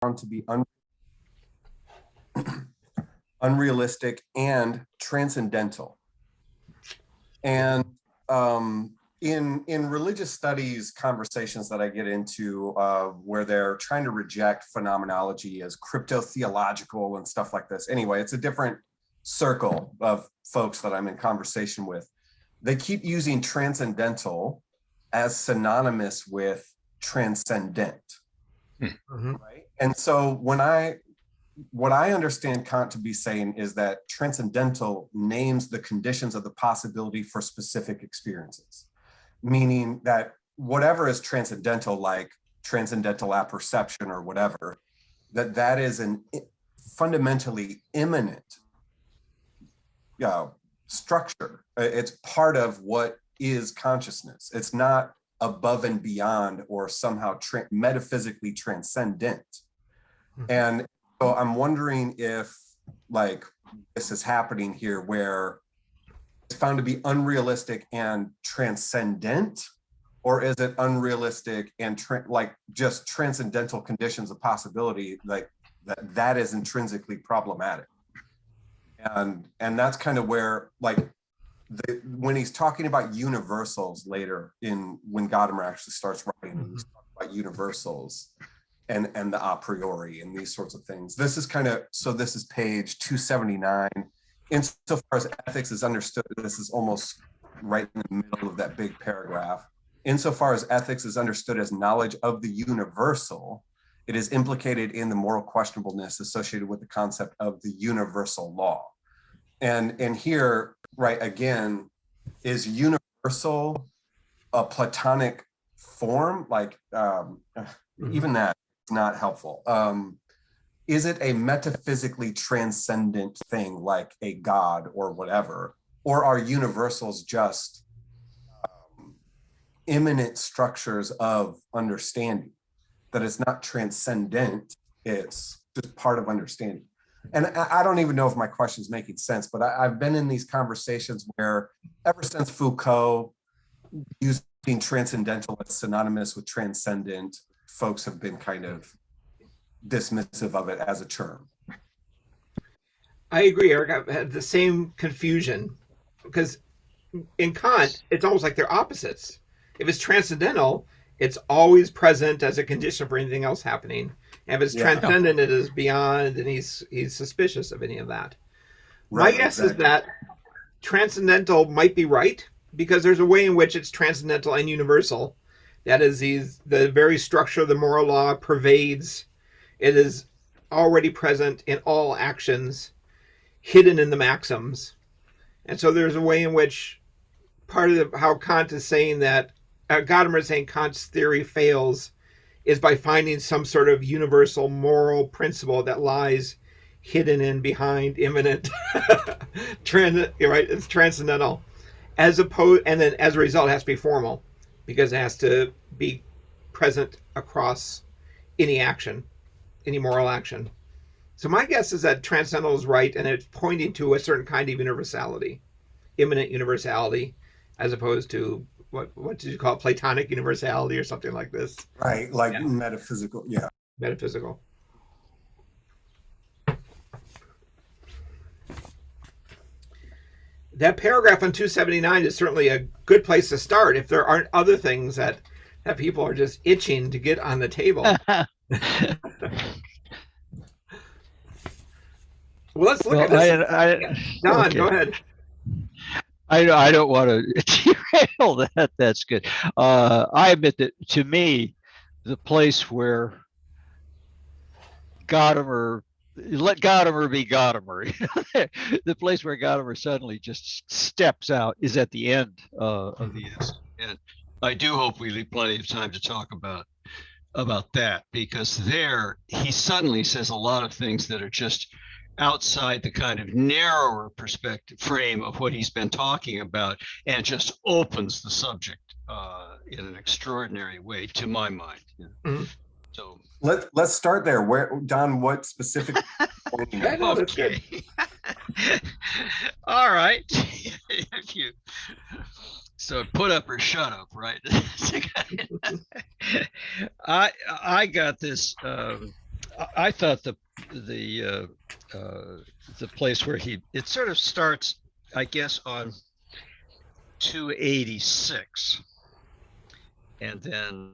found to be unrealistic and transcendental. And in religious studies conversations that I get into, where they're trying to reject phenomenology as crypto-theological and stuff like this. Anyway, it's a different circle of folks that I'm in conversation with. They keep using transcendental as synonymous with transcendent, right? And so what I understand Kant to be saying is that transcendental names the conditions of the possibility for specific experiences, meaning that whatever is transcendental, like transcendental apperception or whatever, that is an fundamentally immanent structure. It's part of what is consciousness. It's not above and beyond or somehow metaphysically transcendent. And so I'm wondering if like this is happening here where it's found to be unrealistic and transcendent, or is it unrealistic and like just transcendental conditions of possibility, like that is intrinsically problematic. And that's kind of where like when he's talking about universals later when Gadamer actually starts writing, he's talking about universals and the a priori and these sorts of things. This is this is page 279. Insofar as ethics is understood, this is almost right in the middle of that big paragraph. Insofar as ethics is understood as knowledge of the universal, it is implicated in the moral questionableness associated with the concept of the universal law. And here, right, again, is universal a Platonic form? Like, even that is not helpful. Is it a metaphysically transcendent thing like a god or whatever? Or are universals just immanent structures of understanding? That it's not transcendent, it's just part of understanding. And I don't even know if my question is making sense, but I've been in these conversations where ever since Foucault, using transcendental as synonymous with transcendent, folks have been kind of dismissive of it as a term. I agree, Eric. I've had the same confusion because in Kant, it's almost like they're opposites. If it's transcendental, it's always present as a condition for anything else happening. And if it's transcendent, it is beyond, and he's suspicious of any of that. Right, my guess is that transcendental might be right because there's a way in which it's transcendental and universal. That is, the very structure of the moral law pervades. It is already present in all actions, hidden in the maxims. And so there's a way in which part of how Kant is saying that, Gadamer is saying Kant's theory fails is by finding some sort of universal moral principle that lies hidden in behind immanent, right? It's transcendental, as opposed, and then as a result, it has to be formal because it has to be present across any action, any moral action. So my guess is that transcendental is right, and it's pointing to a certain kind of universality, immanent universality, as opposed to what did you call it, Platonic universality or something like this? Right, like metaphysical, Metaphysical. That paragraph on 279 is certainly a good place to start if there aren't other things that people are just itching to get on the table. Well, let's look at this. Don, go ahead. I don't want to derail that. That's good. I admit that to me, the place where Gadamer, let Gadamer be Gadamer, the place where Gadamer suddenly just steps out is at the end of the essay. And I do hope we leave plenty of time to talk about that, because there he suddenly says a lot of things that are just outside the kind of narrower perspective frame of what he's been talking about, and just opens the subject in an extraordinary way, to my mind. So let's start there. Where, Don, what specific point? Okay. All right. So put up or shut up, right? I got this. I thought the place where it sort of starts, I guess, on 286, and then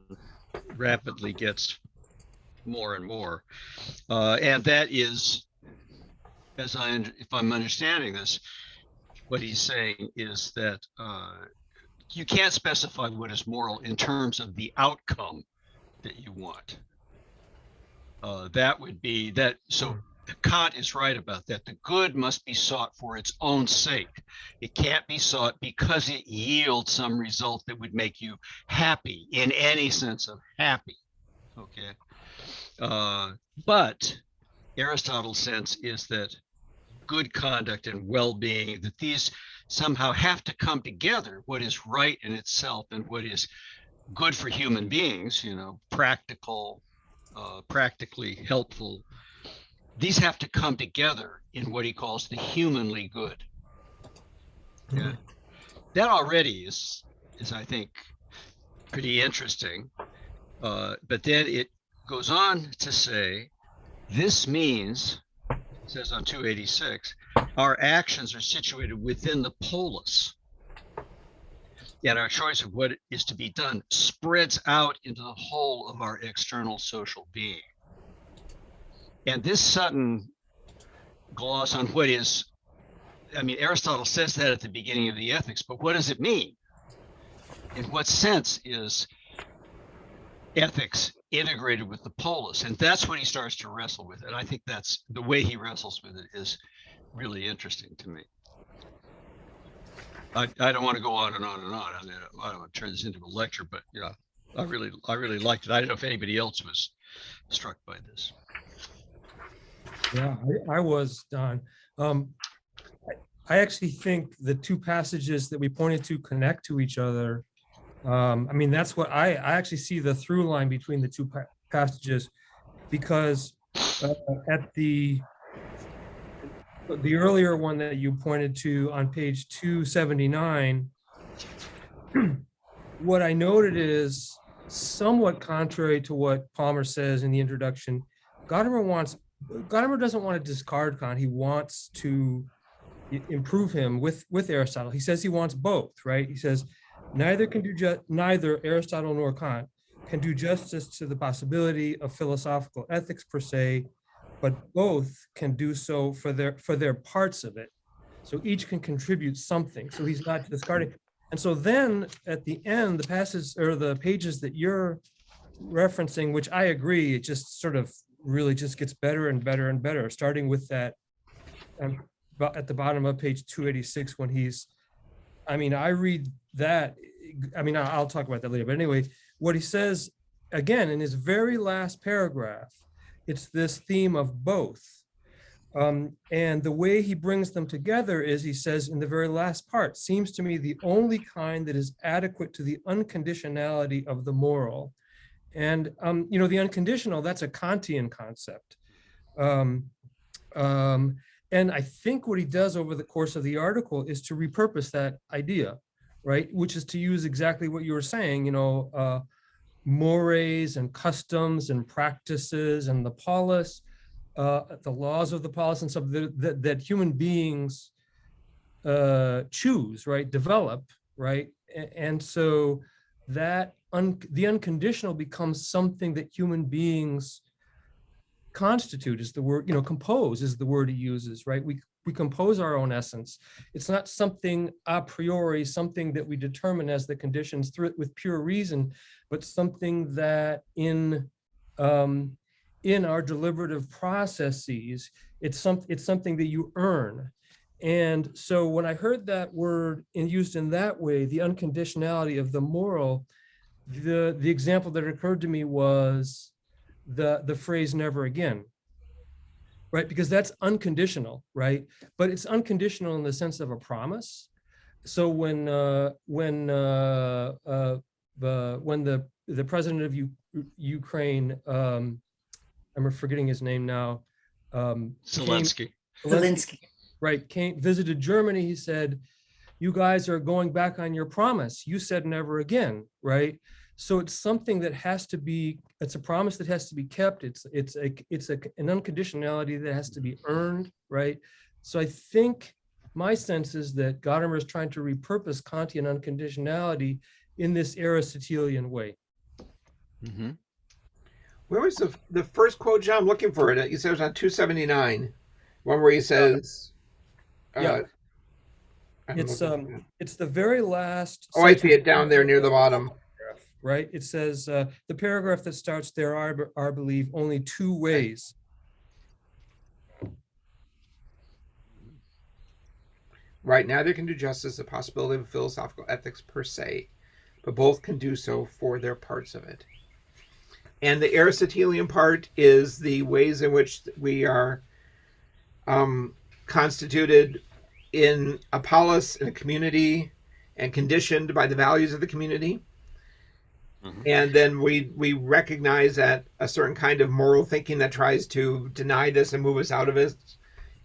rapidly gets more and more, and that is, if I'm understanding this, what he's saying is that you can't specify what is moral in terms of the outcome that you want. That would be that. So Kant is right about that. The good must be sought for its own sake. It can't be sought because it yields some result that would make you happy in any sense of happy. Okay. But Aristotle's sense is that good conduct and well-being, that these somehow have to come together, what is right in itself and what is good for human beings, practically helpful. These have to come together in what he calls the humanly good. Yeah. That already is I think, pretty interesting. But then it goes on to say, this means, it says on 286, our actions are situated within the polis, and our choice of what is to be done spreads out into the whole of our external social being. And this sudden gloss on what is, Aristotle says that at the beginning of the Ethics, but what does it mean? In what sense is ethics integrated with the polis? And that's when he starts to wrestle with it. I think that's the way he wrestles with it is really interesting to me. I don't want to go on and on and on. I don't want to turn this into a lecture, but I really liked it. I don't know if anybody else was struck by this. Yeah, I was, Don. I actually think the two passages that we pointed to connect to each other. That's what I actually see the through line between the two passages, because at the earlier one that you pointed to on page 279, what I noted is somewhat contrary to what Palmer says in the introduction. Gadamer doesn't want to discard Kant. He wants to improve him with Aristotle. He says he wants both, right? He says neither Aristotle nor Kant can do justice to the possibility of philosophical ethics per se, but both can do so for their parts of it. So each can contribute something. So he's not discarding. And so then at the end, the passage or the pages that you're referencing, which I agree, it just sort of really just gets better and better and better, starting with that at the bottom of page 286 when I read that, I'll talk about that later, but anyway, what he says again in his very last paragraph, it's this theme of both. And the way he brings them together is, he says in the very last part, seems to me the only kind that is adequate to the unconditionality of the moral. And, the unconditional, that's a Kantian concept. And I think what he does over the course of the article is to repurpose that idea, right? Which is to use exactly what you were saying, mores and customs and practices and the polis, the laws of the polis and stuff that human beings choose, right? Develop, right? And so that the unconditional becomes something that human beings constitute, is the word, compose is the word he uses, right? We compose our own essence. It's not something a priori, something that we determine as the conditions through it with pure reason, but something that in our deliberative processes, it's something that you earn. And so when I heard that word used in that way, the unconditionality of the moral, the example that occurred to me was the phrase "never again," right? Because that's unconditional, right? But it's unconditional in the sense of a promise. So when the president of Ukraine, I'm forgetting his name now, Zelensky. Right, visited Germany, he said, "You guys are going back on your promise. You said never again," right? So it's something that has to be, it's a promise that has to be kept. It's an unconditionality that has to be earned, right? So I think my sense is that Gadamer is trying to repurpose Kantian unconditionality in this Aristotelian way. Mm-hmm. Where was the first quote, John? I'm looking for it. You said it was on 279. One where he says, Yeah. I'm looking. It's the very last. Oh, I see sentence it down there near the bottom. Right. It says the paragraph that starts, there are, I believe, only two ways. Right, neither can do justice the possibility of philosophical ethics per se, but both can do so for their parts of it. And the Aristotelian part is the ways in which we are constituted in a polis, in a community, and conditioned by the values of the community. Mm-hmm. And then we recognize that a certain kind of moral thinking that tries to deny this and move us out of it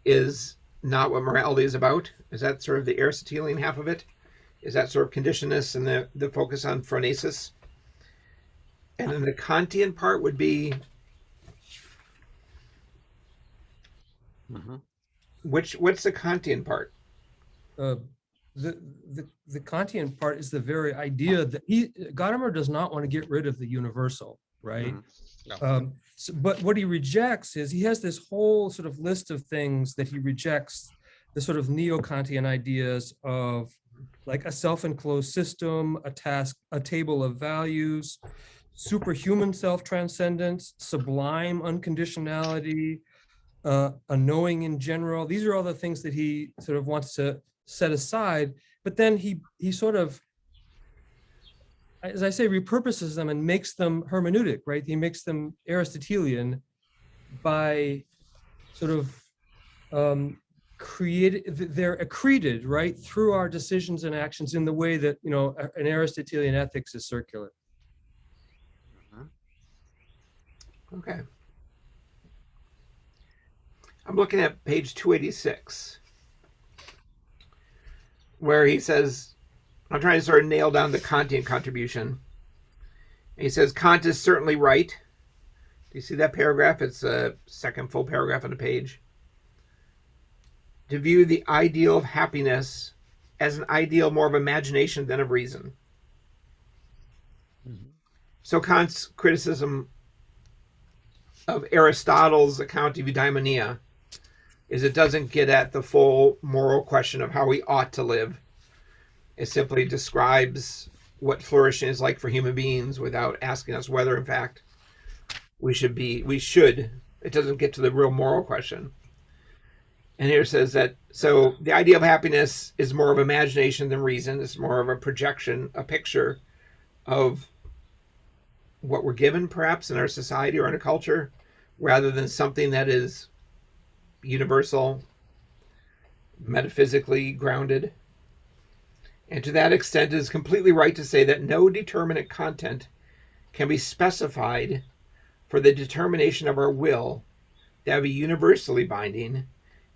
is not what morality is about. Is that sort of the Aristotelian half of it? Is that sort of conditionedness and the focus on phronesis? And then the Kantian part would be what's the Kantian part? The Kantian part is the very idea that Gadamer does not want to get rid of the universal, right? No. But what he rejects is he has this whole sort of list of things that he rejects, the sort of neo-Kantian ideas of like a self-enclosed system, a table of values, superhuman self-transcendence, sublime unconditionality, a knowing in general. These are all the things that he sort of wants to set aside, but then he sort of, as I say, repurposes them and makes them hermeneutic, right? He makes them Aristotelian by sort of they're accreted, right, through our decisions and actions in the way that, you know, an Aristotelian ethics is circular. Okay. I'm looking at page 286, where he says, I'm trying to sort of nail down the Kantian contribution. And he says, Kant is certainly right. Do you see that paragraph? It's a second full paragraph on the page. To view the ideal of happiness as an ideal more of imagination than of reason. Mm-hmm. So Kant's criticism of Aristotle's account of eudaimonia is it doesn't get at the full moral question of how we ought to live. It simply describes what flourishing is like for human beings without asking us whether, in fact, we should. It doesn't get to the real moral question. And here it says that, so the idea of happiness is more of imagination than reason. It's more of a projection, a picture of what we're given, perhaps, in our society or in a culture, rather than something that is universal, metaphysically grounded. And to that extent, it is completely right to say that no determinate content can be specified for the determination of our will that would be universally binding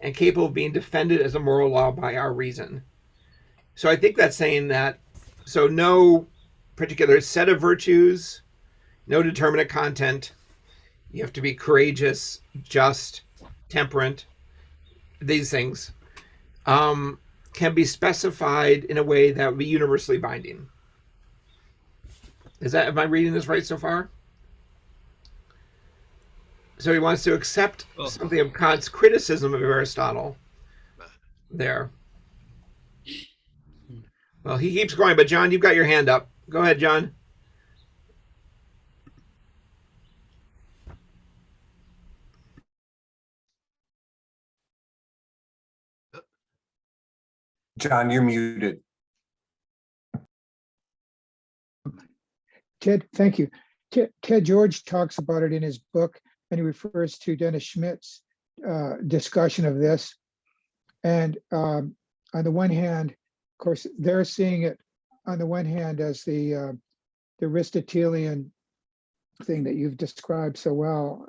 and capable of being defended as a moral law by our reason. So I think that's saying that, so no particular set of virtues, no determinate content. You have to be courageous, just, temperate. These things can be specified in a way that would be universally binding. Am I reading this right so far? So he wants to accept something of Kant's criticism of Aristotle there. Well, he keeps going, but John, you've got your hand up. Go ahead, John. John, you're muted. Ted, thank you. Ted George talks about it in his book, and he refers to Dennis Schmidt's discussion of this. And on the one hand, of course, they're seeing it on the one hand as the Aristotelian thing that you've described so well,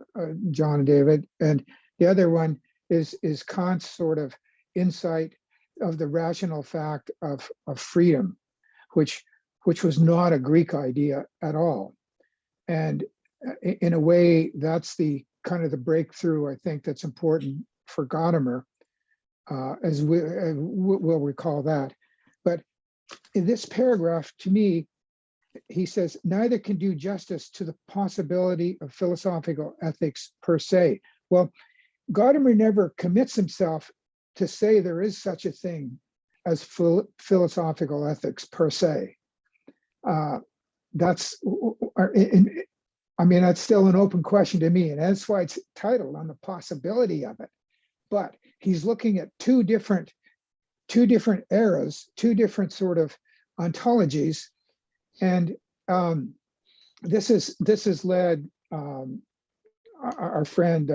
John and David, and the other one is Kant's sort of insight of the rational fact of freedom, which which was not a Greek idea at all. And in a way, that's the kind of the breakthrough, I think, that's important for Gadamer, as we'll recall that. But in this paragraph, to me, he says, neither can do justice to the possibility of philosophical ethics per se. Well, Gadamer never commits himself to say there is such a thing as philosophical ethics per se. That's, I mean, that's still an open question to me, and that's why it's titled On the Possibility of It. But he's looking at two different eras, two different sort of ontologies, and this has led our friend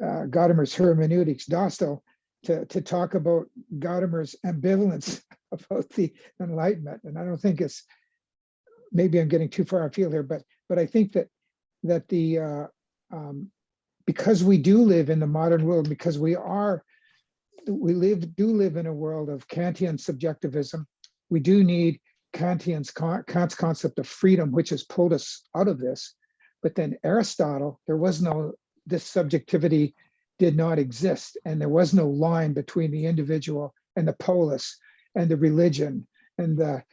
Gadamer's hermeneutics, Dostal, to talk about Gadamer's ambivalence about the Enlightenment. And I don't think it's, maybe I'm getting too far afield here, but I think that the because we do live in the modern world, because we do live in a world of Kantian subjectivism, we do need Kant's concept of freedom, which has pulled us out of this. But then Aristotle, this subjectivity did not exist, and there was no line between the individual and the polis and the religion and the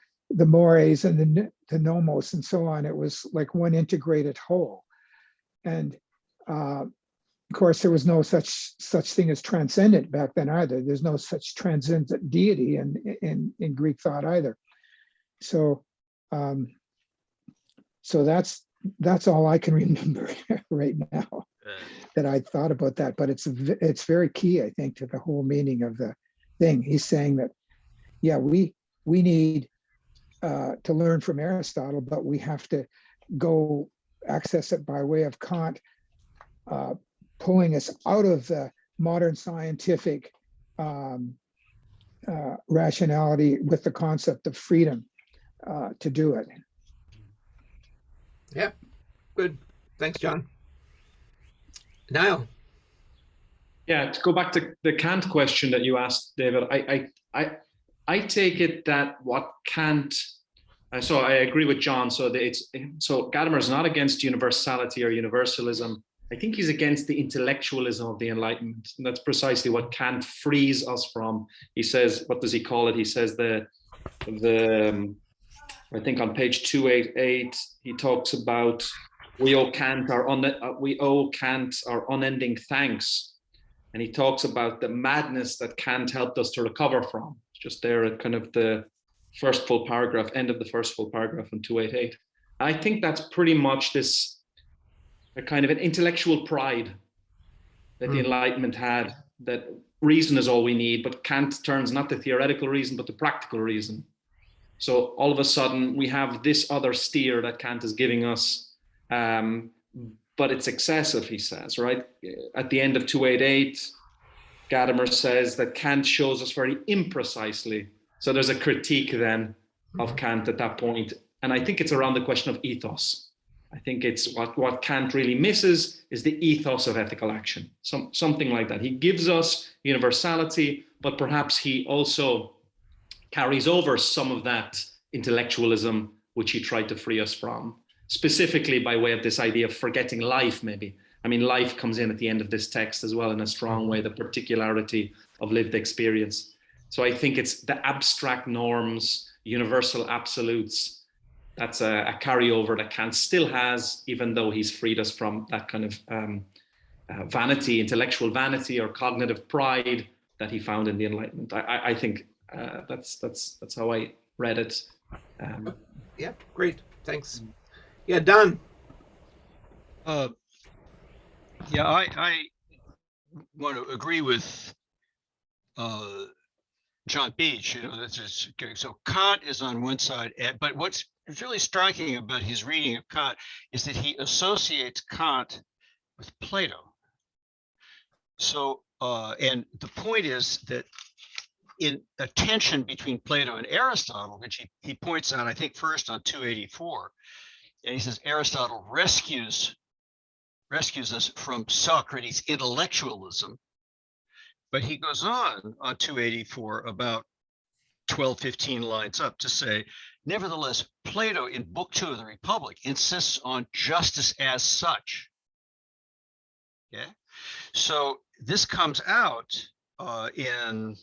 mores and the nomos and so on. It was like one integrated whole. And of course, there was no such thing as transcendent back then either. There's no such transcendent deity in Greek thought either. So so that's all I can remember right now that I thought about that. But it's very key, I think, to the whole meaning of the thing. He's saying that, yeah, we need to learn from Aristotle, but we have to go access it by way of Kant, pulling us out of the modern scientific rationality with the concept of freedom to do it. Yeah, good. Thanks, John. Niall. Yeah, to go back to the Kant question that you asked, David, I take it that what Kant, so I agree with John. So Gadamer is not against universality or universalism. I think he's against the intellectualism of the Enlightenment, and that's precisely what Kant frees us from. He says, what does he call it? He says I think on page 288, he talks about we owe Kant our unending thanks, and he talks about the madness that Kant helped us to recover from. It's just there at kind of the first full paragraph, end of the first full paragraph on 288. I think that's pretty much this a kind of an intellectual pride that the Enlightenment had, that reason is all we need, but Kant turns not the theoretical reason, but the practical reason. So all of a sudden we have this other steer that Kant is giving us, but it's excessive, he says, right? At the end of 288, Gadamer says that Kant shows us very imprecisely. So there's a critique then of Kant at that point. And I think it's around the question of ethos. I think it's what Kant really misses is the ethos of ethical action, something like that. He gives us universality, but perhaps he also carries over some of that intellectualism which he tried to free us from, specifically by way of this idea of forgetting life, maybe. I mean, life comes in at the end of this text as well in a strong way, the particularity of lived experience. So I think it's the abstract norms, universal absolutes. That's a carryover that Kant still has, even though he's freed us from that kind of vanity, intellectual vanity or cognitive pride that he found in the Enlightenment. I think that's how I read it. Yeah, great. Thanks. Yeah, Don. Yeah, I want to agree with John Beach. This is so Kant is on one side, but what's really striking about his reading of Kant is that he associates Kant with Plato. So, and the point is that in a tension between Plato and Aristotle, which he points out, I think first on 284, and he says Aristotle rescues us from Socrates' intellectualism, but he goes on 284 about 12, 15 lines up to say, nevertheless, Plato in Book 2 of the Republic insists on justice as such. Okay, so this comes out in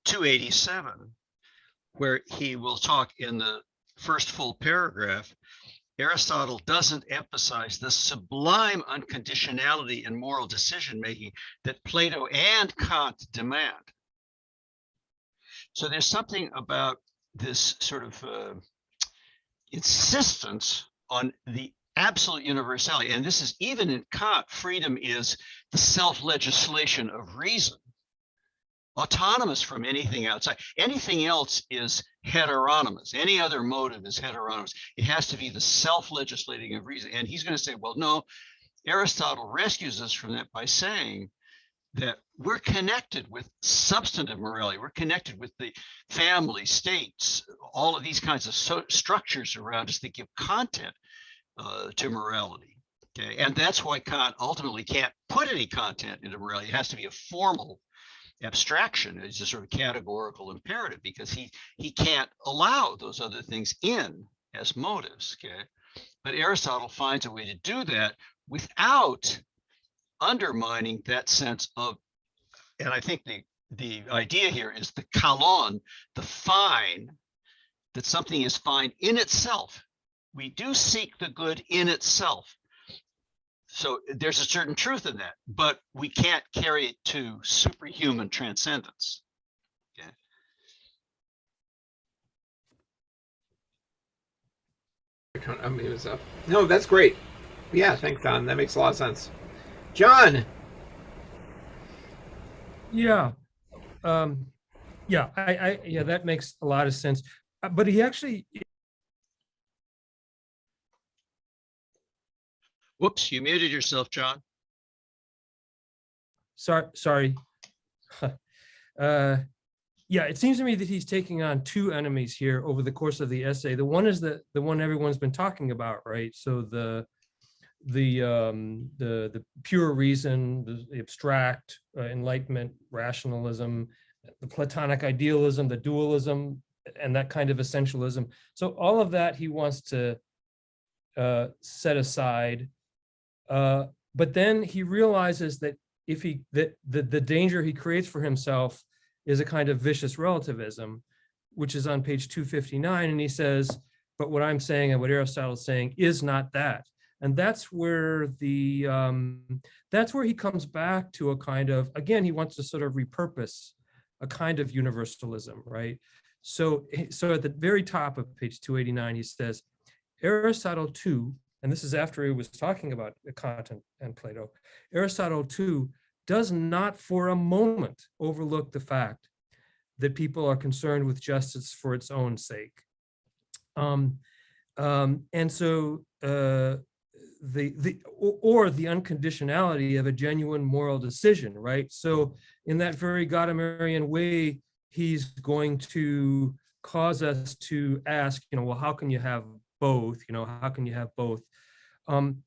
287, where he will talk in the first full paragraph. Aristotle doesn't emphasize the sublime unconditionality in moral decision making that Plato and Kant demand. So there's something about this sort of insistence on the absolute universality. And this is even in Kant, freedom is the self-legislation of reason, autonomous from anything outside. Anything else is heteronomous. Any other motive is heteronomous. It has to be the self-legislating of reason. And he's going to say, well, no, Aristotle rescues us from that by saying that we're connected with substantive morality. We're connected with the family, states, all of these kinds of structures around us that give content to morality. Okay, and that's why Kant ultimately can't put any content into morality. It has to be a formal abstraction. It's a sort of categorical imperative because he can't allow those other things in as motives. Okay, but Aristotle finds a way to do that without undermining that sense of, and I think the idea here is the kalon, the fine, that something is fine in itself. We do seek the good in itself. So there's a certain truth in that, but we can't carry it to superhuman transcendence. Okay. No, that's great. Yeah, thanks, Don. That makes a lot of sense. John. Yeah. Yeah, yeah, that makes a lot of sense. But he actually, Whoops, you muted yourself, John. sorry. Yeah, it seems to me that he's taking on two enemies here over the course of the essay. The one is the one everyone's been talking about, right? So the pure reason, the abstract, enlightenment, rationalism, the Platonic idealism, the dualism, and that kind of essentialism. So all of that he wants to set aside. But then he realizes that if the danger he creates for himself is a kind of vicious relativism, which is on page 259. And he says, but what I'm saying and what Aristotle is saying is not that. And that's where he comes back to a kind of, again, he wants to sort of repurpose a kind of universalism, right? So at the very top of page 289, he says, Aristotle too, and this is after he was talking about Kant and Plato, Aristotle too does not for a moment overlook the fact that people are concerned with justice for its own sake. And so the unconditionality of a genuine moral decision, right? So in that very Gadamerian way, he's going to cause us to ask, well, how can you have both? How can you have both? And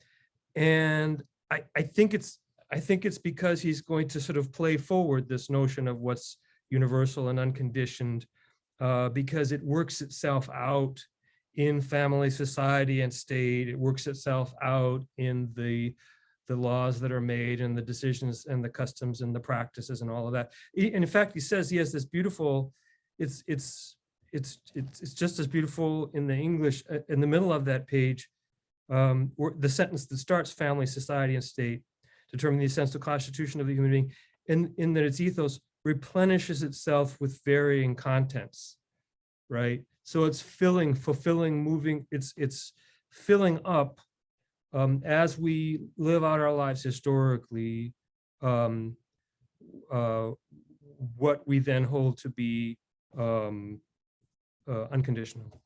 I think it's because he's going to sort of play forward this notion of what's universal and unconditioned, because it works itself out in family, society, and state. It works itself out in the laws that are made and the decisions and the customs and the practices and all of that. And in fact, he says he has this beautiful, it's just as beautiful in the English, in the middle of that page, the sentence that starts family, society, and state determine the essential constitution of the human being, in that its ethos replenishes itself with varying contents, right? So it's fulfilling, moving, it's filling up as we live out our lives historically, what we then hold to be unconditional.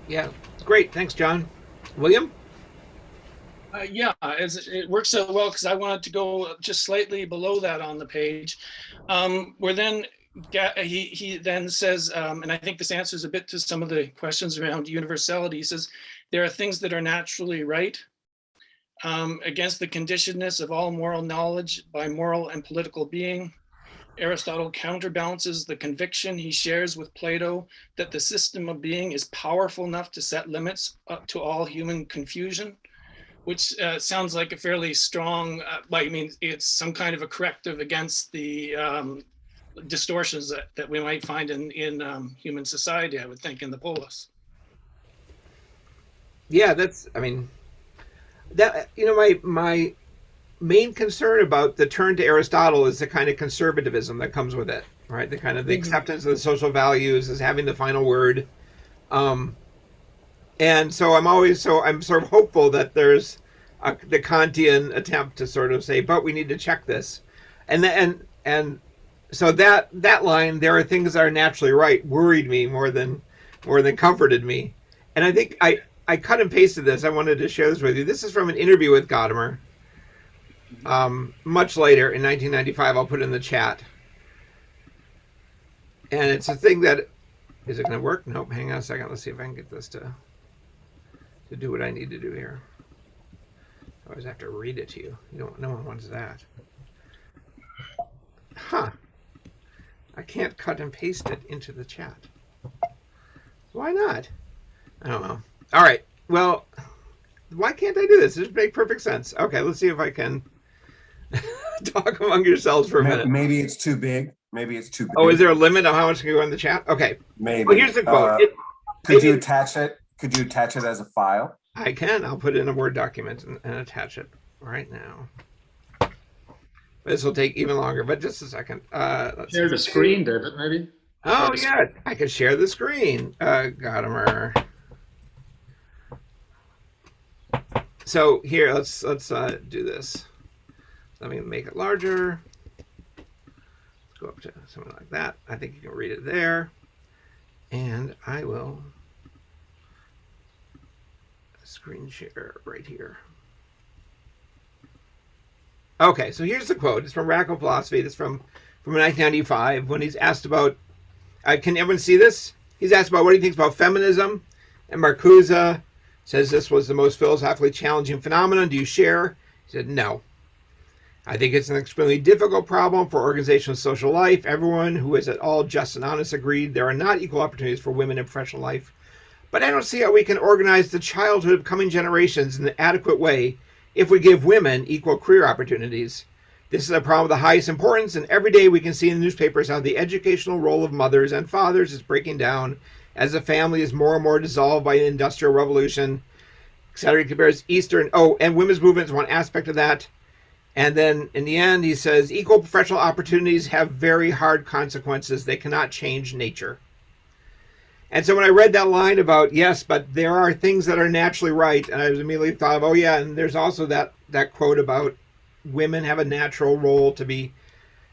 Yeah, great. Thanks, John. William? Yeah, it works so well because I wanted to go just slightly below that on the page, where then he then says, and I think this answers a bit to some of the questions around universality. He says, there are things that are naturally right, against the conditionedness of all moral knowledge by moral and political being. Aristotle counterbalances the conviction he shares with Plato that the system of being is powerful enough to set limits up to all human confusion, which sounds like a fairly strong, I mean, it's some kind of a corrective against the distortions that we might find in human society, I would think, in the polis. Yeah, that's, I mean, that, you know, my main concern about the turn to Aristotle is the kind of conservatism that comes with it, right? The kind of the acceptance of the social values as having the final word. And so I'm sort of hopeful that there's the Kantian attempt to sort of say, but we need to check this. And so that line, there are things that are naturally right, worried me more than comforted me. And I think I cut and pasted this. I wanted to share this with you. This is from an interview with Gadamer. Much later in 1995, I'll put it in the chat. And it's a thing that, is it going to work? Nope. Hang on a second. Let's see if I can get this to do what I need to do here. I always have to read it to you. No one wants that. Huh. I can't cut and paste it into the chat. Why not? I don't know. All right. Well, why can't I do this? This makes perfect sense. Okay, let's see if I can talk among yourselves for a minute. Maybe it's too big. Maybe it's too big. Oh, is there a limit on how much can go in the chat? Okay. Maybe. Well, here's the quote. Could you attach it? Could you attach it as a file? I can. I'll put it in a Word document and attach it right now. This will take even longer, but just a second. Share the screen, David, maybe. Oh, yeah. I can share the screen. Gadamer. So here, let's do this. Let me make it larger. Let's go up to something like that. I think you can read it there. And I will screen share right here. Okay, so here's the quote. It's from Radical Philosophy. It's from 1995 when he's asked about, can everyone see this? He's asked about what he thinks about feminism. And Marcuse says this was the most philosophically challenging phenomenon. Do you share? He said, no. I think it's an extremely difficult problem for organizational social life. Everyone who is at all just and honest agreed there are not equal opportunities for women in professional life. But I don't see how we can organize the childhood of coming generations in an adequate way if we give women equal career opportunities. This is a problem of the highest importance, and every day we can see in the newspapers how the educational role of mothers and fathers is breaking down as the family is more and more dissolved by the Industrial Revolution, etc. He compares Eastern, and women's movement is one aspect of that. And then in the end, he says, equal professional opportunities have very hard consequences. They cannot change nature. And so when I read that line about, yes, but there are things that are naturally right, and I was immediately thought of, and there's also that quote about women have a natural role to be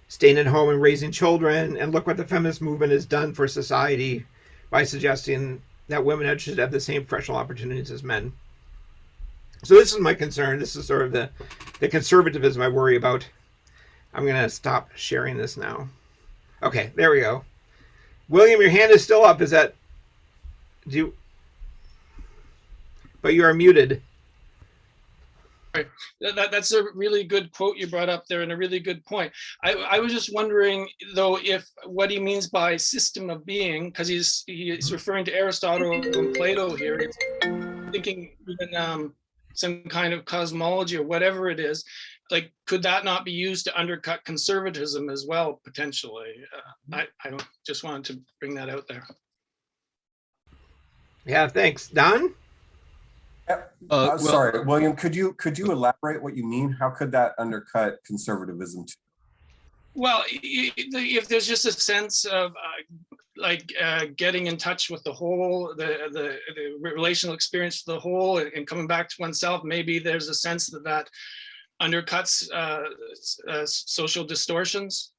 staying at home and raising children. And look what the feminist movement has done for society by suggesting that women should have the same professional opportunities as men. So this is my concern. This is sort of the conservatism I worry about. I'm going to stop sharing this now. Okay, there we go. William, your hand is still up. Is that... But you are muted. Right. That's a really good quote you brought up there and a really good point. I was just wondering, though, if what he means by system of being, because he's referring to Aristotle and Plato here, he's thinking even some kind of cosmology or whatever it is, like, could that not be used to undercut conservatism as well, potentially? I don't, just wanted to bring that out there. Yeah, thanks. Don? Sorry, William, could you elaborate what you mean? How could that undercut conservatism too? Well, if there's just a sense of getting in touch with the whole, the relational experience of the whole, and coming back to oneself, maybe there's a sense that undercuts social distortions.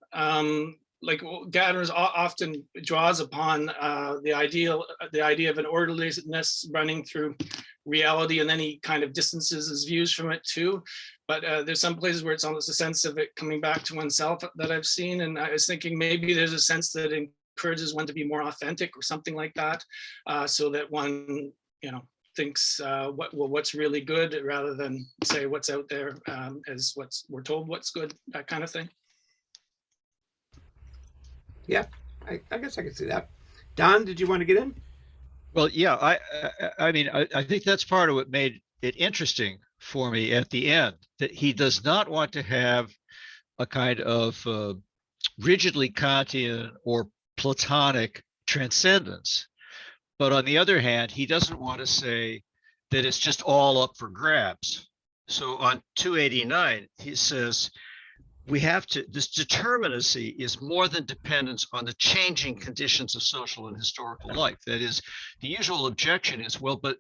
Like Gadamer often draws upon the idea of an orderliness running through reality, and then he kind of distances his views from it too. But there's some places where it's almost a sense of it coming back to oneself that I've seen, and I was thinking maybe there's a sense that encourages one to be more authentic or something like that, so that one, thinks what's really good, rather than say what's out there as we're told what's good, that kind of thing. Yeah, I guess I can see that. Don, did you want to get in? Well, yeah, I mean, I think that's part of what made it interesting for me at the end, that he does not want to have a kind of rigidly Kantian or Platonic transcendence. But on the other hand, he doesn't want to say that it's just all up for grabs. So on 289, he says, we have to, this determinacy is more than dependence on the changing conditions of social and historical life. That is, the usual objection is, well, but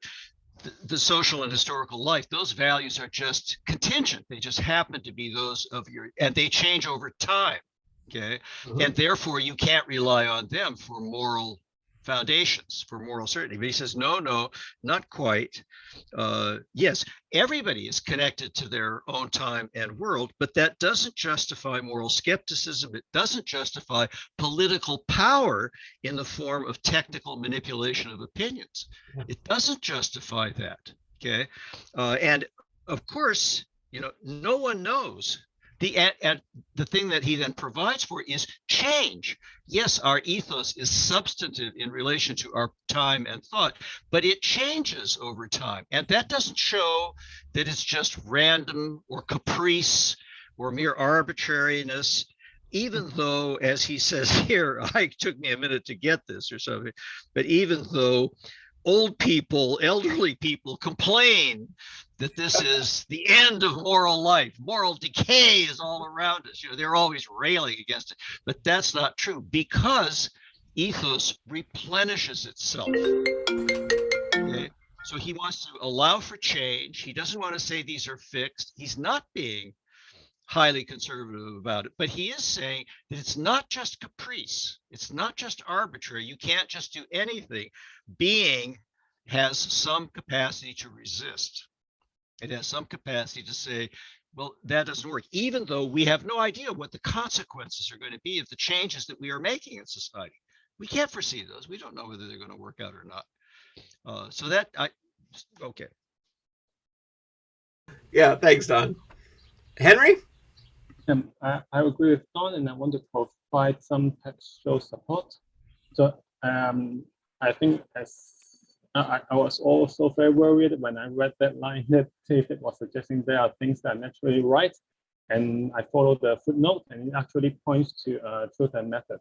the social and historical life, those values are just contingent. They just happen to be those of your, and they change over time. Okay. And therefore you can't rely on them for moral foundations, for moral certainty. But he says, no, not quite. Yes, everybody is connected to their own time and world, but that doesn't justify moral skepticism. It doesn't justify political power in the form of technical manipulation of opinions. It doesn't justify that. Okay. And of course, no one knows. And the thing that he then provides for is change. Yes, our ethos is substantive in relation to our time and thought, but it changes over time. And that doesn't show that it's just random or caprice or mere arbitrariness, even though, as he says here, it took me a minute to get this or something, but even though elderly people complain that this is the end of moral life. Moral decay is all around us. They're always railing against it, but that's not true because ethos replenishes itself. Okay? So he wants to allow for change. He doesn't want to say these are fixed. He's not being highly conservative about it, but he is saying that it's not just caprice. It's not just arbitrary. You can't just do anything. Being has some capacity to resist. It has some capacity to say, well, that doesn't work, even though we have no idea what the consequences are going to be of the changes that we are making in society. We can't foresee those. We don't know whether they're going to work out or not. Okay. Yeah, thanks, Don. Henry? I agree with Don, and I want to provide some textual support. So I think I was also very worried when I read that line that David was suggesting there are things that are naturally right, and I followed the footnote, and it actually points to truth and method.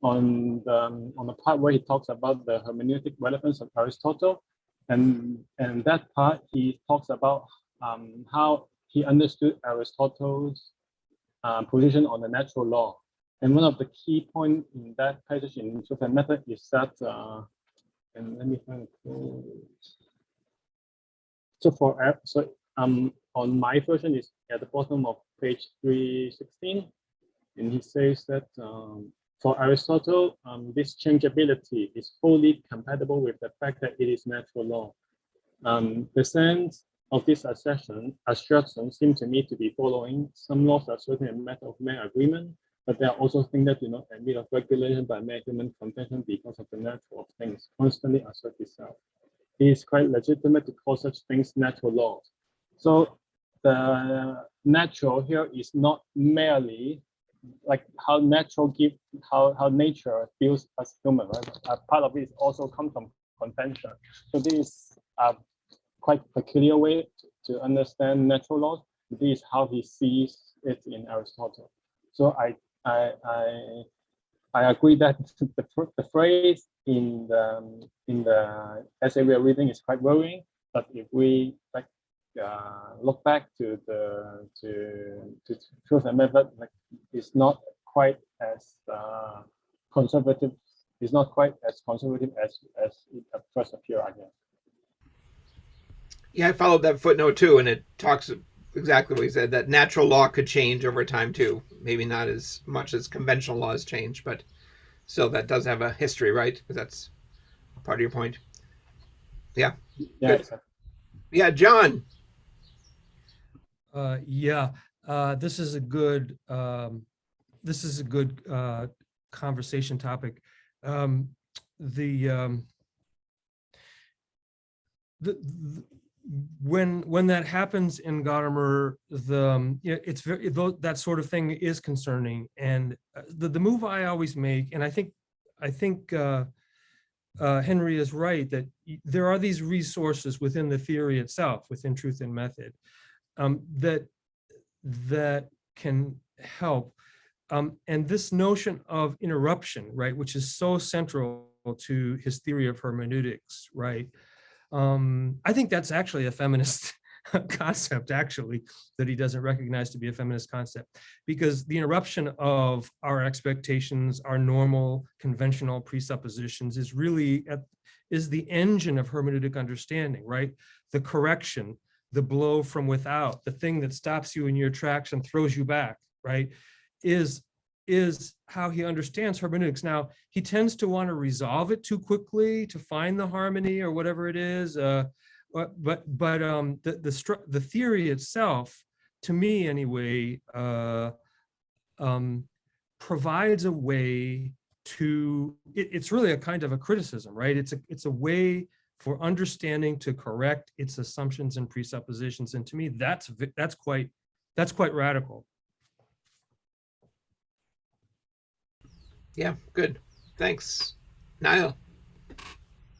On the part where he talks about the hermeneutic relevance of Aristotle, and that part he talks about how he understood Aristotle's position on the natural law. And one of the key points in that passage in Truth and Method is that, and let me find it. So on my version is at the bottom of page 316, and he says that for Aristotle, this changeability is wholly compatible with the fact that it is natural law. The sense of this assertion seems to me to be following: some laws are certain a matter of mere agreement, but there are also things that do not admit of regulation by mere human convention because of the nature of things constantly assert itself. It is quite legitimate to call such things natural laws. So the natural here is not merely like how nature feels as human, right? Part of it also comes from convention. So this is quite peculiar way to understand natural laws. This is how he sees it in Aristotle. So I agree that the phrase in the essay we are reading is quite worrying. But if we look back to Truth and Method, it's not quite as conservative. It's not quite as conservative as it first appeared, I guess. Yeah, I followed that footnote too, and it talks exactly what he said, that natural law could change over time too. Maybe not as much as conventional laws change, but still that does have a history, right? Because that's part of your point. Yeah. Yeah. Exactly. Yeah, John. This is a good conversation topic. The when that happens in Gadamer, it's very, that sort of thing is concerning. And the move I always make, and I think Henry is right, that there are these resources within the theory itself, within Truth and Method, that can help. And this notion of interruption, right, which is so central to his theory of hermeneutics, right? I think that's actually a feminist concept, actually, that he doesn't recognize to be a feminist concept, because the interruption of our expectations, our normal conventional presuppositions is really is the engine of hermeneutic understanding, right? The correction, the blow from without, the thing that stops you in your tracks and throws you back, right? Is how he understands hermeneutics. Now, he tends to want to resolve it too quickly to find the harmony or whatever it is. But the theory itself, to me anyway, provides a way to. It's really a kind of a criticism, right? It's a way for understanding to correct its assumptions and presuppositions, and to me, that's quite radical. Yeah, good. Thanks. Niall.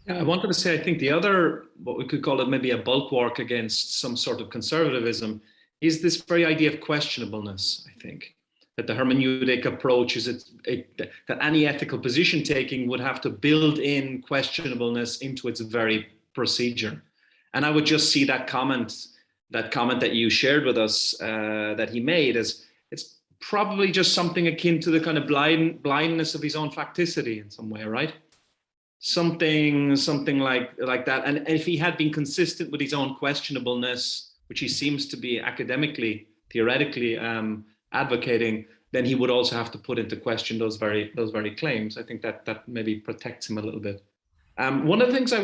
Yeah, I wanted to say, I think the other, what we could call it maybe a bulwark against some sort of conservatism, is this very idea of questionableness, I think. That the hermeneutic approach is that any ethical position taking would have to build in questionableness into its very procedure. And I would just see that comment that you shared with us, that he made, as it's probably just something akin to the kind of blindness of his own facticity in some way, right? Something like that. And if he had been consistent with his own questionableness, which he seems to be academically, theoretically advocating, then he would also have to put into question those very claims. I think that maybe protects him a little bit. One of the things I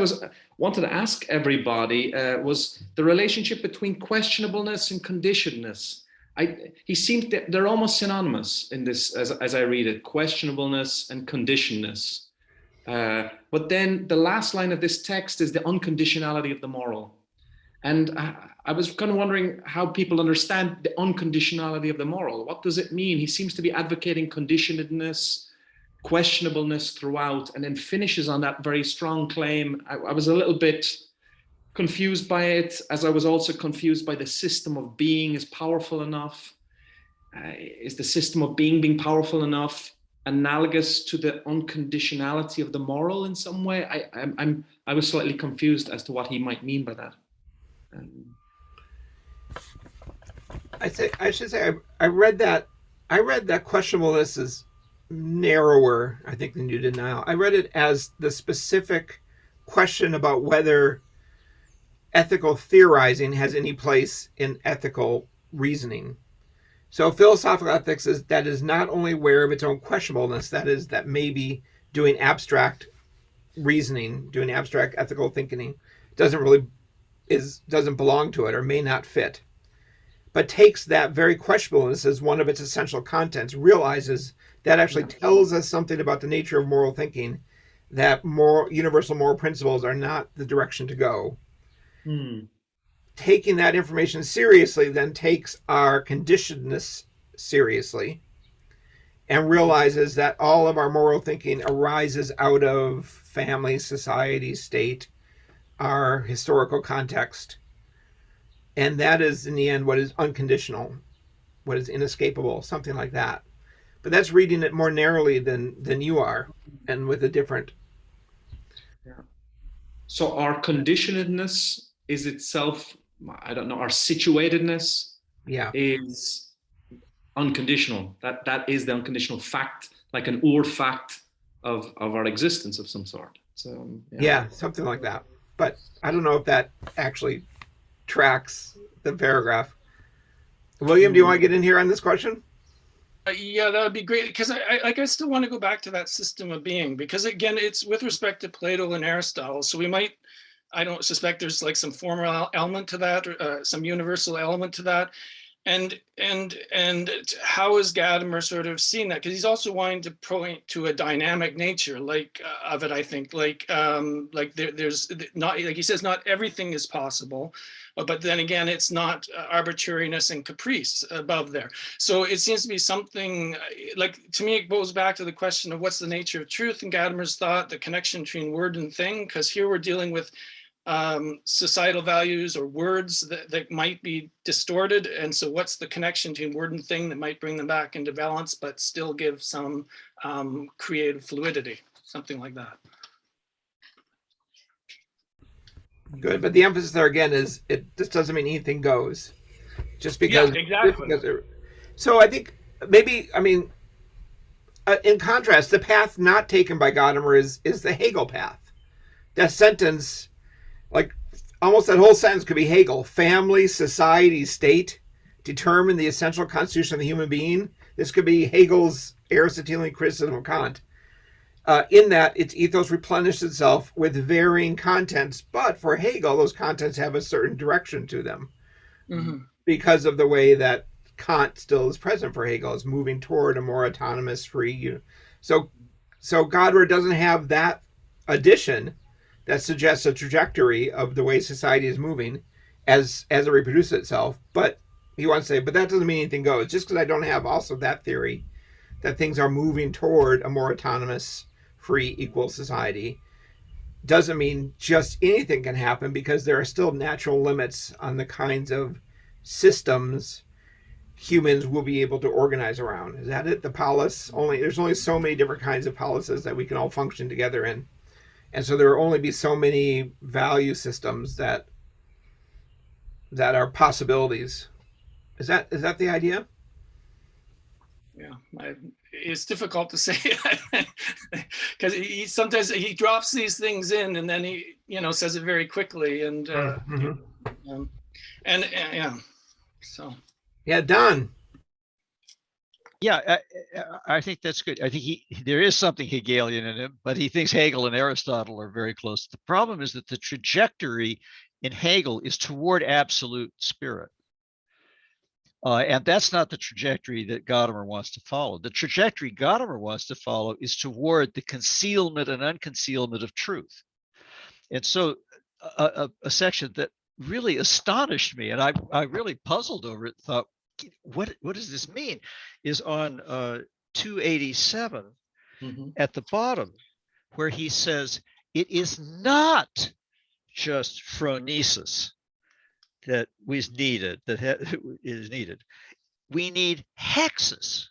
wanted to ask everybody was the relationship between questionableness and conditionedness. He seems that they're almost synonymous in this, as I read it, questionableness and conditionedness. But then the last line of this text is the unconditionality of the moral. And I was kind of wondering how people understand the unconditionality of the moral. What does it mean? He seems to be advocating conditionedness, questionableness throughout, and then finishes on that very strong claim. I was a little bit confused by it, as I was also confused by the system of being is powerful enough. Is the system of being powerful enough analogous to the unconditionality of the moral in some way? I was slightly confused as to what he might mean by that. I should say I read that questionableness is narrower, I think, than you did now. I read it as the specific question about whether ethical theorizing has any place in ethical reasoning. So philosophical ethics is not only aware of its own questionableness, that maybe doing abstract reasoning, doing abstract ethical thinking doesn't belong to it or may not fit, but takes that very questionableness as one of its essential contents, realizes that actually tells us something about the nature of moral thinking, that universal moral principles are not the direction to go. Taking that information seriously then takes our conditionedness seriously and realizes that all of our moral thinking arises out of family, society, state, our historical context. And that is, in the end, what is unconditional, what is inescapable, something like that. But that's reading it more narrowly than you are, and with a different. Yeah. So our conditionedness is itself, I don't know, our situatedness is unconditional. That is the unconditional fact, like an fact of our existence of some sort. So yeah, something like that. But I don't know if that actually tracks the paragraph. William, do you want to get in here on this question? Yeah, that would be great, because I still want to go back to that system of being, because again, it's with respect to Plato and Aristotle. So we might, I don't suspect there's like some formal element to that, or some universal element to that. And how is Gadamer sort of seeing that? Because he's also wanting to point to a dynamic nature, like of it. I think, like there's not, like he says, not everything is possible, but then again, it's not arbitrariness and caprice above there. So it seems to be something like, to me, it goes back to the question of what's the nature of truth in Gadamer's thought, the connection between word and thing, because here we're dealing with societal values or words that might be distorted. And so what's the connection between word and thing that might bring them back into balance, but still give some creative fluidity, something like that. Good, but the emphasis there again is this doesn't mean anything goes. Just because. Yeah, exactly. So I think maybe, I mean, in contrast, the path not taken by Gadamer is the Hegel path. That sentence, like almost that whole sentence could be Hegel. Family, society, state determine the essential constitution of the human being. This could be Hegel's Aristotelian criticism of Kant. In that its ethos replenishes itself with varying contents, but for Hegel, those contents have a certain direction to them because of the way that Kant still is present for Hegel, is moving toward a more autonomous, free. So Gadamer doesn't have that addition that suggests a trajectory of the way society is moving as it reproduces itself. But he wants to say, but that doesn't mean anything goes. Just because I don't have also that theory that things are moving toward a more autonomous, free, equal society doesn't mean just anything can happen, because there are still natural limits on the kinds of systems humans will be able to organize around. Is that it? The polis? There's only so many different kinds of polises that we can all function together in. And so there will only be so many value systems that are possibilities. Is that the idea? Yeah, it's difficult to say because sometimes he drops these things in and then he says it very quickly and yeah, so yeah, Don. Yeah, I think that's good. I think there is something Hegelian in him, but he thinks Hegel and Aristotle are very close. The problem is that the trajectory in Hegel is toward absolute spirit. And that's not the trajectory that Gadamer wants to follow. The trajectory Gadamer wants to follow is toward the concealment and unconcealment of truth. And so a section that really astonished me, and I really puzzled over it, thought, what does this mean, is on 287 at the bottom, where he says, it is not just phronesis that is needed, we need hexis,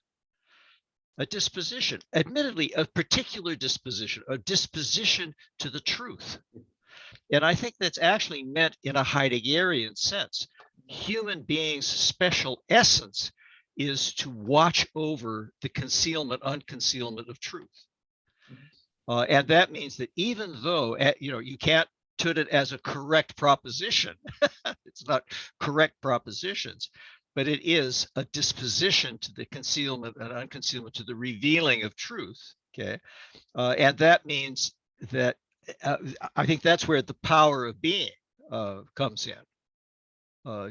a disposition, admittedly a particular disposition, a disposition to the truth. And I think that's actually meant in a Heideggerian sense. Human beings' special essence is to watch over the concealment, unconcealment of truth. And that means that even though, you can't put it as a correct proposition, it's not correct propositions, but it is a disposition to the concealment and unconcealment, to the revealing of truth. Okay. And that means that I think that's where the power of being comes in. I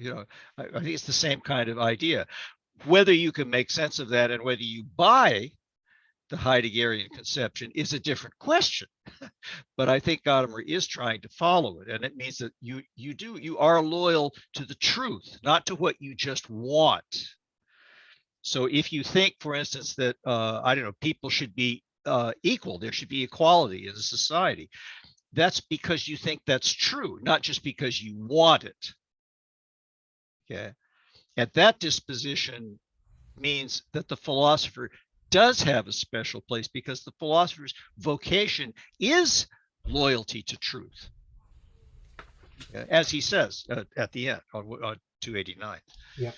think it's the same kind of idea. Whether you can make sense of that and whether you buy the Heideggerian conception is a different question. But I think Gadamer is trying to follow it, and it means that you are loyal to the truth, not to what you just want. So if you think, for instance, that people should be equal, there should be equality in a society, that's because you think that's true, not just because you want it. Okay, and that disposition means that the philosopher does have a special place, because the philosopher's vocation is loyalty to truth, as he says at the end on 289. Yeah.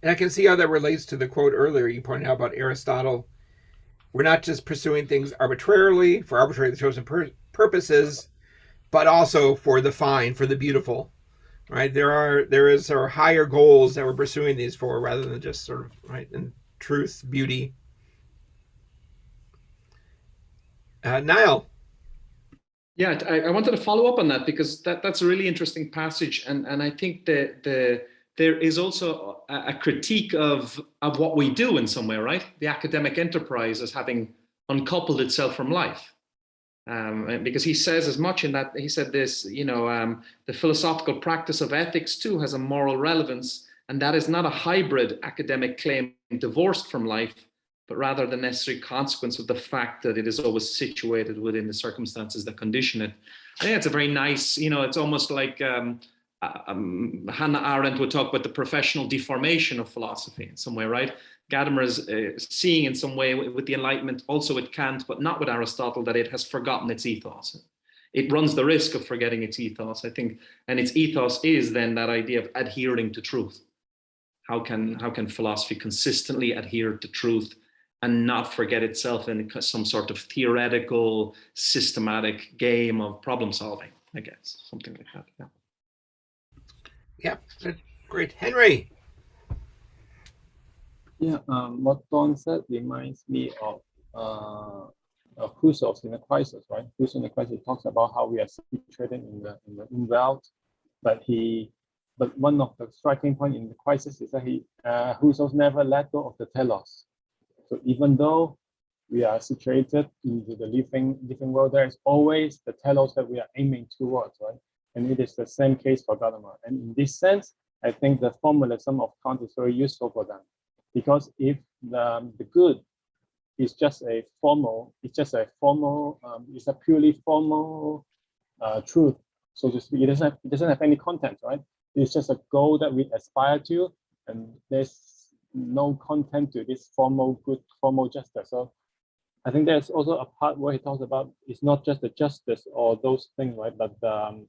And I can see how that relates to the quote earlier you pointed out about Aristotle. We're not just pursuing things arbitrarily for arbitrarily chosen purposes, but also for the fine, for the beautiful. Right? There is higher goals that we're pursuing these for, rather than just sort of in truth, beauty. Niall. Yeah, I wanted to follow up on that, because that's a really interesting passage, and I think the there is also a critique of what we do in some way, right? The academic enterprise as having uncoupled itself from life. Because he says as much in that, he said this, the philosophical practice of ethics too has a moral relevance, and that is not a hybrid academic claim divorced from life, but rather the necessary consequence of the fact that it is always situated within the circumstances that condition it. I think it's a very nice, it's almost like Hannah Arendt would talk about the professional deformation of philosophy in some way, right? Gadamer is seeing in some way with the Enlightenment, also with Kant, but not with Aristotle, that it has forgotten its ethos. It runs the risk of forgetting its ethos, I think, and its ethos is then that idea of adhering to truth. How can philosophy consistently adhere to truth and not forget itself in some sort of theoretical, systematic game of problem solving, I guess, something like that. Yeah. Yeah, great. Henry. Yeah, what Don said reminds me of Husserl's In a Crisis, right? Husserl in the Crisis talks about how we are situated in the in-world, but one of the striking points in the crisis is that Husserl never let go of the telos. So even though we are situated into the living world, there is always the telos that we are aiming towards, right? And it is the same case for Gadamer. And in this sense, I think the formalism of Kant is very useful for them. Because if the good is just a formal, it's a purely formal truth, so to speak. It doesn't have any content, right? It's just a goal that we aspire to, and there's no content to this formal good, formal justice. So I think there's also a part where he talks about it's not just the justice or those things, right? But the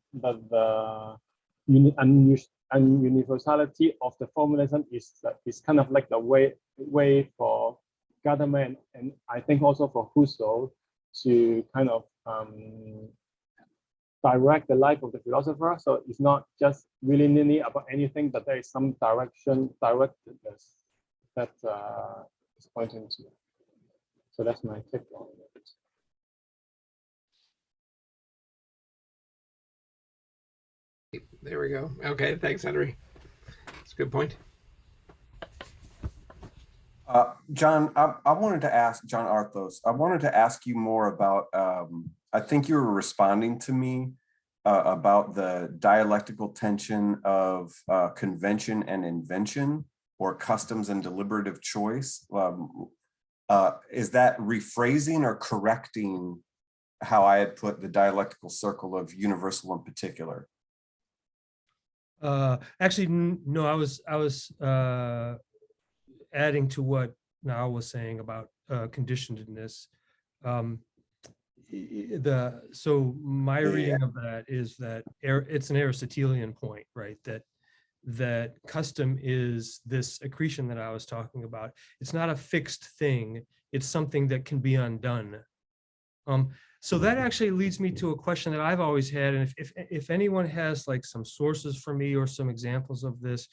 universality of the formalism is kind of like the way for Gadamer and I think also for Husserl to kind of direct the life of the philosopher. So it's not just willy-nilly about anything, but there is some directedness that is pointing to. So that's my take on it. There we go. Okay, thanks, Henry. That's a good point. John, I wanted to ask, John Arthos, I wanted to ask you more about, I think you were responding to me about the dialectical tension of convention and invention, or customs and deliberative choice. Is that rephrasing or correcting how I had put the dialectical circle of universal in particular? Actually, no, I was adding to what Niall was saying about conditionedness. So my reading of that is that it's an Aristotelian point, right? That custom is this accretion that I was talking about. It's not a fixed thing. It's something that can be undone. So that actually leads me to a question that I've always had, and if anyone has like some sources for me or some examples of this,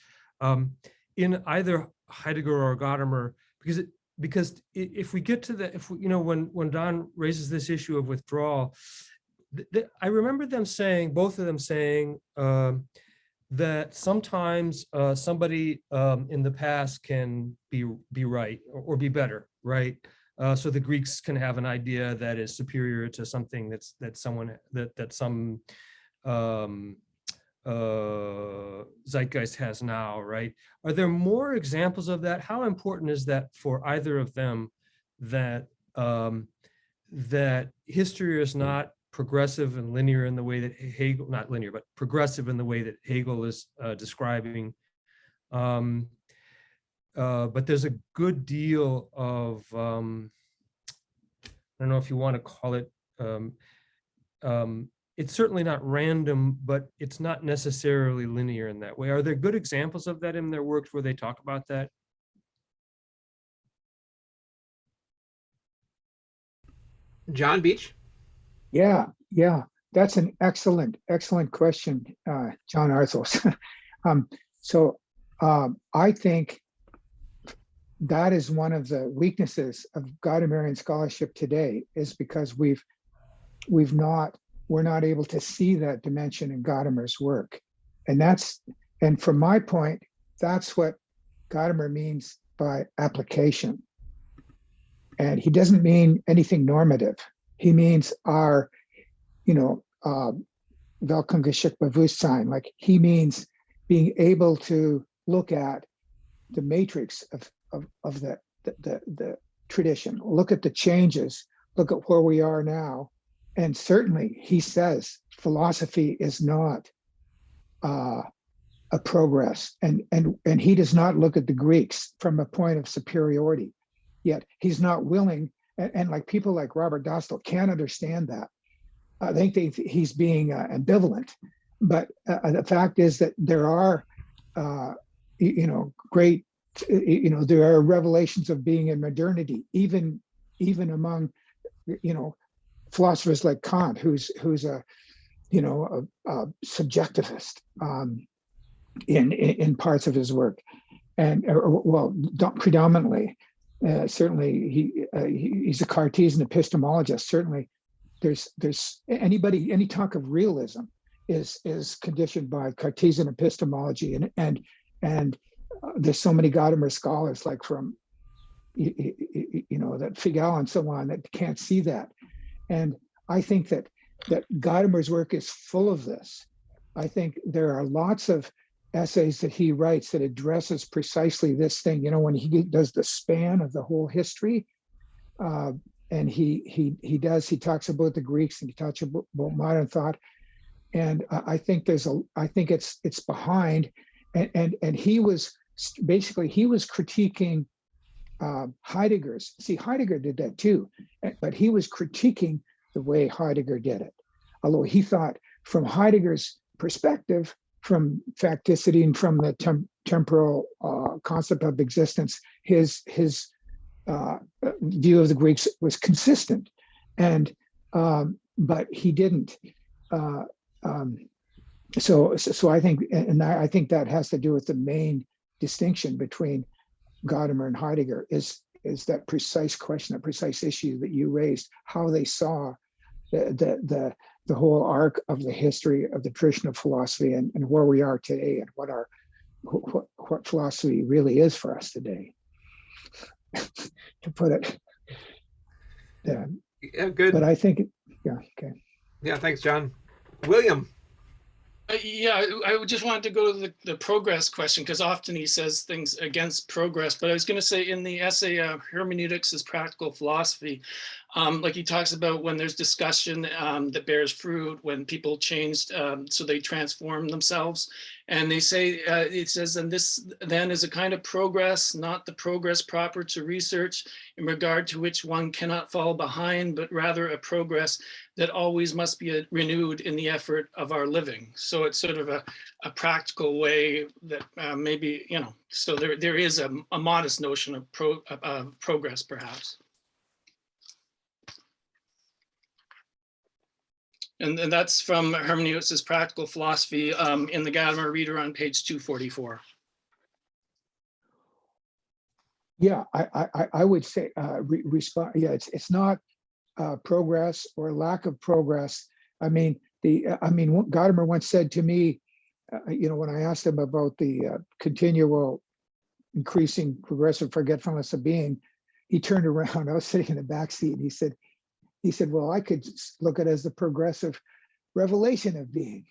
in either Heidegger or Gadamer, because if we get to when Don raises this issue of withdrawal, I remember them saying, both of them saying, that sometimes somebody in the past can be right or be better, right? So the Greeks can have an idea that is superior to something that some zeitgeist has now, right? Are there more examples of that? How important is that for either of them, that that history is not progressive and linear in the way that Hegel, not linear, but progressive in the way that Hegel is describing. But there's a good deal of, I don't know if you want to call it, it's certainly not random, but it's not necessarily linear in that way. Are there good examples of that in their works where they talk about that? John Beach? Yeah, that's an excellent question, John Arthos. I think that is one of the weaknesses of Gadamerian scholarship today, is because we're not able to see that dimension in Gadamer's work, and from my point, That's what Gadamer means by application. And he doesn't mean anything normative. He means our, Weltkungeschichtbewusstsein, like he means being able to look at the matrix of the tradition, look at the changes, look at where we are now. And certainly he says philosophy is not a progress. And he does not look at the Greeks from a point of superiority. Yet he's not willing, and like people like Robert Dostal can't understand that. I think he's being ambivalent. But the fact is that there are, great, there are revelations of being in modernity, even among, philosophers like Kant, who's a subjectivist in parts of his work, and predominantly. Certainly, he's a Cartesian epistemologist. Certainly, there's any talk of realism is conditioned by Cartesian epistemology, and there's so many Gadamer scholars like from that Figal and so on that can't see that. And I think that Gadamer's work is full of this. I think there are lots of essays that he writes that addresses precisely this thing. When he does the span of the whole history, and he talks about the Greeks and he talks about modern thought, and I think it's behind, and he was critiquing Heidegger's. See, Heidegger did that too, but he was critiquing the way Heidegger did it, although he thought from Heidegger's perspective, from facticity and from the temporal concept of existence, his view of the Greeks was consistent, and but he didn't. So I think, and I think that has to do with the main distinction between Gadamer and Heidegger is that precise question, that precise issue that you raised, how they saw the whole arc of the history of the tradition of philosophy and where we are today and what philosophy really is for us today, to put it. Yeah, good. But I think, okay. Yeah, thanks, John. William. I just wanted to go to the progress question, because often he says things against progress. But I was going to say in the essay, Hermeneutics as Practical Philosophy, like he talks about when there's discussion that bears fruit, when people changed, so they transform themselves. And they say, it says, and this then is a kind of progress, not the progress proper to research, in regard to which one cannot fall behind, but rather a progress that always must be renewed in the effort of our living. So it's sort of a practical way that maybe, so there is a modest notion of progress, perhaps. And that's from Hermeneutics as Practical Philosophy in the Gadamer Reader on page 244. Yeah, I would say respond. Yeah, it's not progress or lack of progress. Gadamer once said to me, when I asked him about the continual increasing progressive forgetfulness of being, he turned around. I was sitting in the back seat, and he said, well, I could look at it as the progressive revelation of being,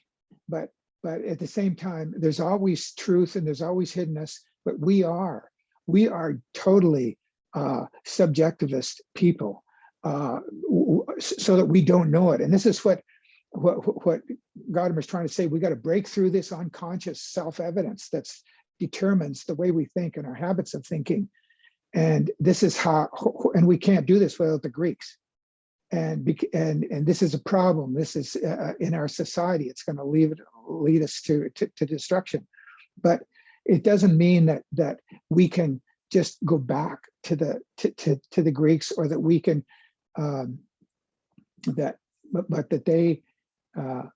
but at the same time, there's always truth and there's always hiddenness, but we are totally subjectivist people, so that we don't know it. And this is what Gadamer is trying to say. We got to break through this unconscious self-evidence that determines the way we think and our habits of thinking. And this is how, and we can't do this without the Greeks. And this is a problem. This is in our society. It's going to lead us to destruction. But it doesn't mean that we can just go back to the Greeks, or that we can but that they. That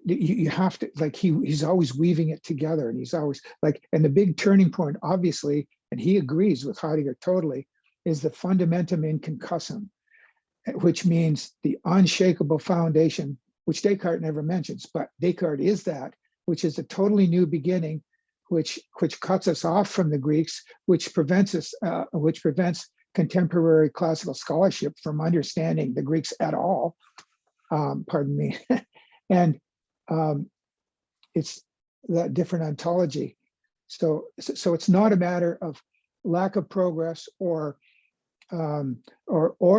you have to, like, he's always weaving it together, and he's always like, and the big turning point, obviously, and he agrees with Heidegger totally, is the fundamentum inconcussum, which means the unshakable foundation, which Descartes never mentions, but Descartes is that, which is a totally new beginning, which cuts us off from the Greeks, which prevents contemporary classical scholarship from understanding the Greeks at all. Pardon me. And it's that different ontology. So it's not a matter of lack of progress or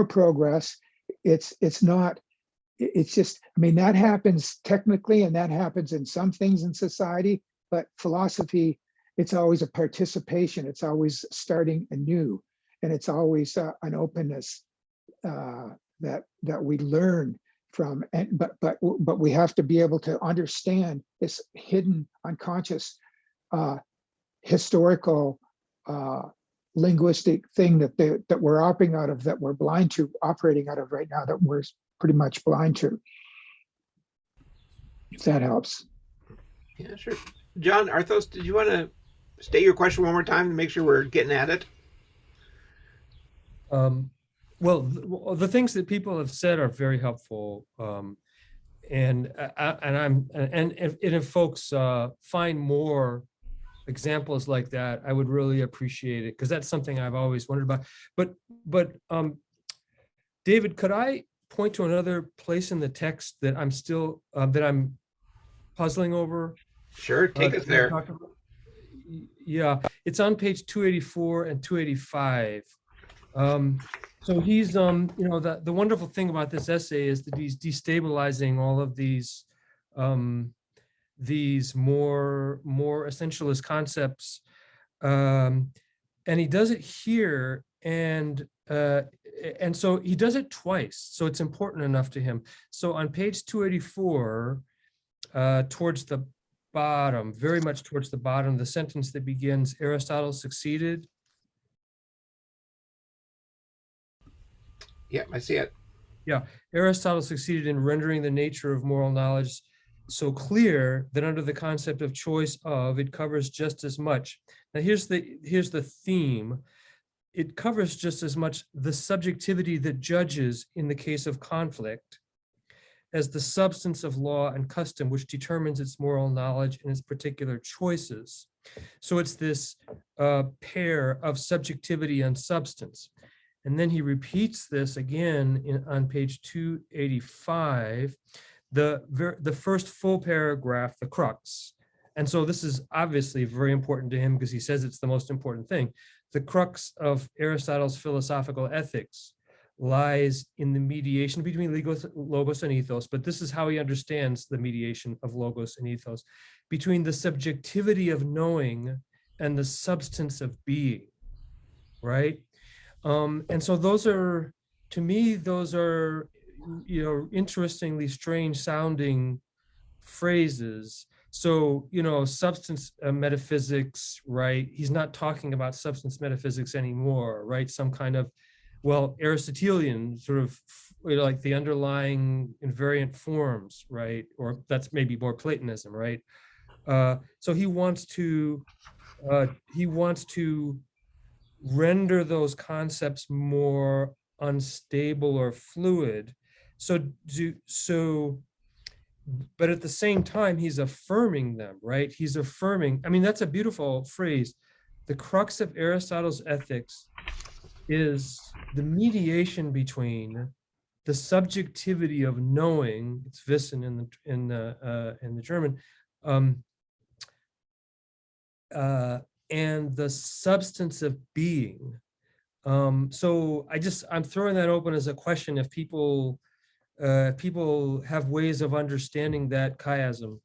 progress. It's not. It's just. I mean, that happens technically, and that happens in some things in society. But philosophy, it's always a participation. It's always starting anew, and it's always an openness that we learn from. And but we have to be able to understand this hidden, unconscious, historical, linguistic thing that we're operating out of, that we're blind to, operating out of right now, that we're pretty much blind to. If that helps. Yeah, sure. John Arthos, did you want to state your question one more time to make sure we're getting at it? Well, the things that people have said are very helpful, and if folks find more examples like that, I would really appreciate it, because that's something I've always wondered about. But David, could I point to another place in the text that I'm still that I'm puzzling over? Sure, take us there. Yeah, it's on page 284 and 285. So he's the wonderful thing about this essay is that he's destabilizing all of these more essentialist concepts, and he does it here, and so he does it twice, so it's important enough to him. So on page 284, towards the bottom, very much towards the bottom, the sentence that begins, Aristotle succeeded. Yeah, I see it. Yeah, Aristotle succeeded in rendering the nature of moral knowledge so clear that under the concept of choice of, it covers just as much. Now here's the theme. It covers just as much the subjectivity that judges in the case of conflict as the substance of law and custom, which determines its moral knowledge and its particular choices. So it's this pair of subjectivity and substance. And then he repeats this again on page 285, the first full paragraph, the crux. And so this is obviously very important to him because he says it's the most important thing. The crux of Aristotle's philosophical ethics lies in the mediation between logos and ethos, but this is how he understands the mediation of logos and ethos, between the subjectivity of knowing and the substance of being, right? And so those are, to me, interestingly strange sounding phrases. So, substance metaphysics, right? He's not talking about substance metaphysics anymore, right? Some kind of, Aristotelian sort of like the underlying invariant forms, right? Or that's maybe more Platonism, right? So he wants to render those concepts more unstable or fluid. But at the same time, he's affirming them, right? He's affirming, that's a beautiful phrase. The crux of Aristotle's ethics is the mediation between the subjectivity of knowing, it's Wissen in the German, and the substance of being. So I'm throwing that open as a question if people have ways of understanding that chiasm.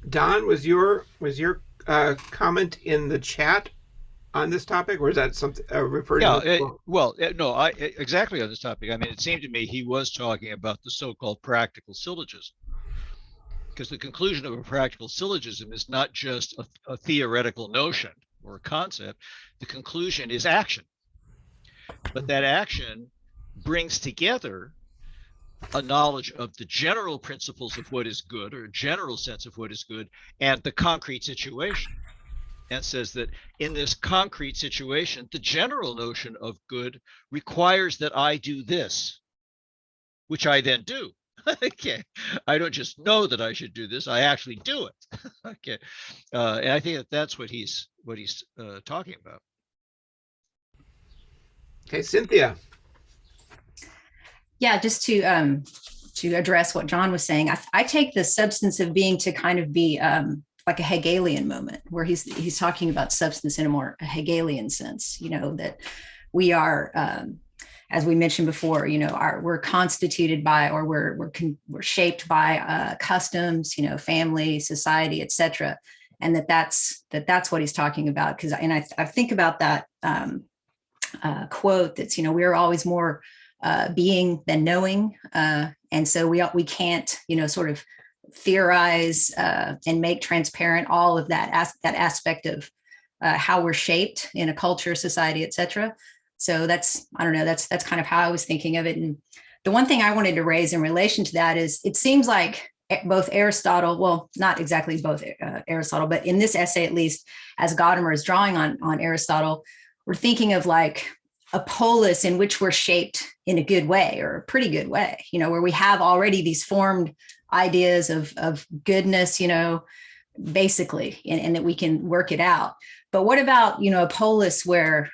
Don, was your comment in the chat on this topic, or is that something referred to? No, exactly on this topic. It seemed to me he was talking about the so-called practical syllogism, because the conclusion of a practical syllogism is not just a theoretical notion or a concept. The conclusion is action, but that action brings together a knowledge of the general principles of what is good, or a general sense of what is good, and the concrete situation. and says that in this concrete situation, the general notion of good requires that I do this, which I then do. Okay, I don't just know that I should do this; I actually do it. Okay, and I think that that's what he's talking about. Okay, Cynthia. Yeah, just to address what John was saying, I take the substance of being to kind of be like a Hegelian moment, where he's talking about substance in a more Hegelian sense. You know, that we are, as we mentioned before, you know, we're constituted by, or we're shaped by customs, you know, family, society, etc., and that's what he's talking about. Because I think about that quote that's, you know, we're always more being than knowing, and so we can't, you know, sort of theorize and make transparent all of that aspect of how we're shaped in a culture, society, etc. So that's, I don't know, that's kind of how I was thinking of it. And the one thing I wanted to raise in relation to that is, it seems like both Aristotle, well, not exactly both Aristotle, but in this essay, at least, as Gadamer is drawing on Aristotle, we're thinking of like a polis in which we're shaped in a good way, or a pretty good way, you know, where we have already these formed ideas of goodness, you know, basically, and that we can work it out. But what about, you know, a polis where,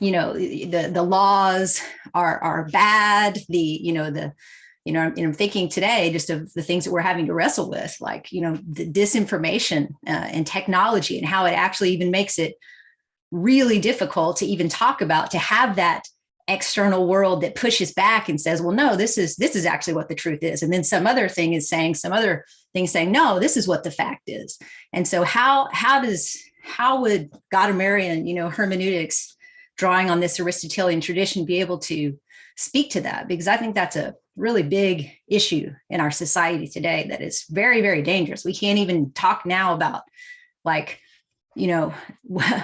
you know, the laws are bad, I'm thinking today just of the things that we're having to wrestle with, like, you know, the disinformation and technology, and how it actually even makes it really difficult to even talk about, to have that external world that pushes back and says, well, no, this is actually what the truth is. And then some other thing saying, no, this is what the fact is. And so how would Gadamerian, you know, hermeneutics, drawing on this Aristotelian tradition, be able to speak to that? Because I think that's a really big issue in our society today that is very, very dangerous. We can't even talk now about, like, you know,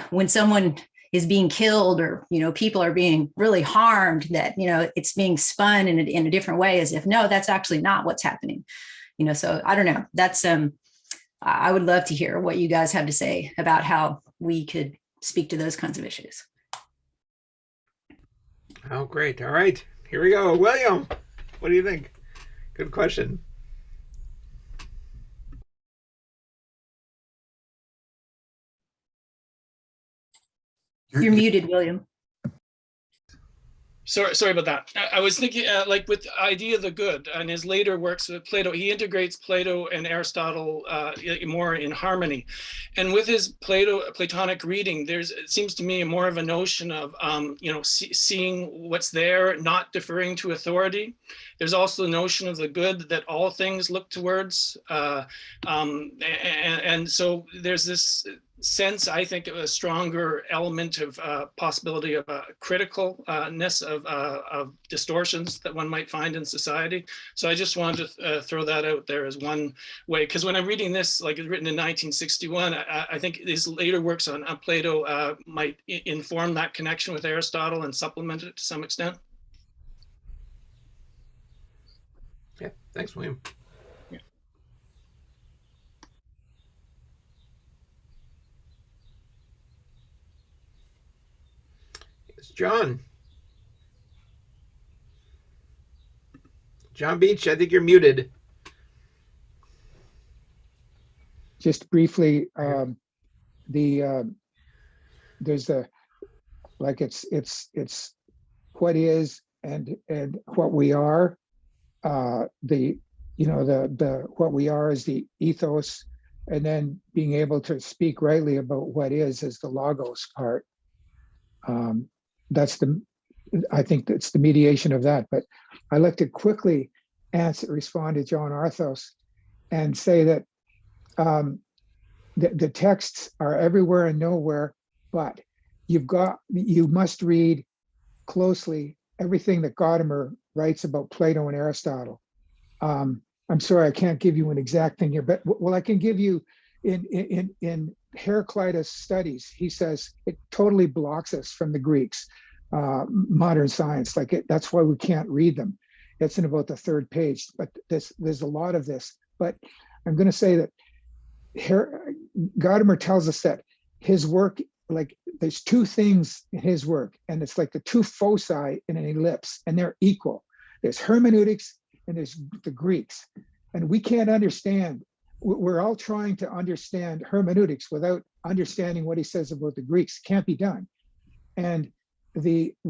when someone is being killed, or, you know, people are being really harmed, that, you know, it's being spun in a different way, as if, no, that's actually not what's happening. You know, so I don't know. That's I would love to hear what you guys have to say about how we could speak to those kinds of issues. Oh, great. All right, here we go. William, what do you think? Good question. You're muted, William. Sorry about that. I was thinking, like, with the idea of the good, and his later works with Plato, he integrates Plato and Aristotle more in harmony. And with his Platonic reading, it seems to me more of a notion of, you know, seeing what's there, not deferring to authority. There's also the notion of the good, that all things look towards. And so there's this sense, I think, of a stronger element of possibility of criticalness of distortions that one might find in society. So I just wanted to throw that out there as one way, because when I'm reading this, like, it's written in 1961, I think his later works on Plato might inform that connection with Aristotle and supplement it to some extent. Yeah, thanks, William. John Beach, I think you're muted. Just briefly, there's it's what is and what we are. What we are is the ethos, and then being able to speak rightly about what is the logos part. I think that's the mediation of that. But I like to quickly respond to John Arthos and say that the texts are everywhere and nowhere, but you must read closely everything that Gadamer writes about Plato and Aristotle. I'm sorry, I can't give you an exact thing here, but I can give you in Heraclitus' studies, he says it totally blocks us from the Greeks, modern science. That's why we can't read them. It's in about the third page, but there's a lot of this. But I'm going to say that Gadamer tells us that his work, like there's two things in his work, and it's like the two foci in an ellipse, and they're equal. There's hermeneutics and there's the Greeks. And we can't understand, we're all trying to understand hermeneutics without understanding what he says about the Greeks. Can't be done. And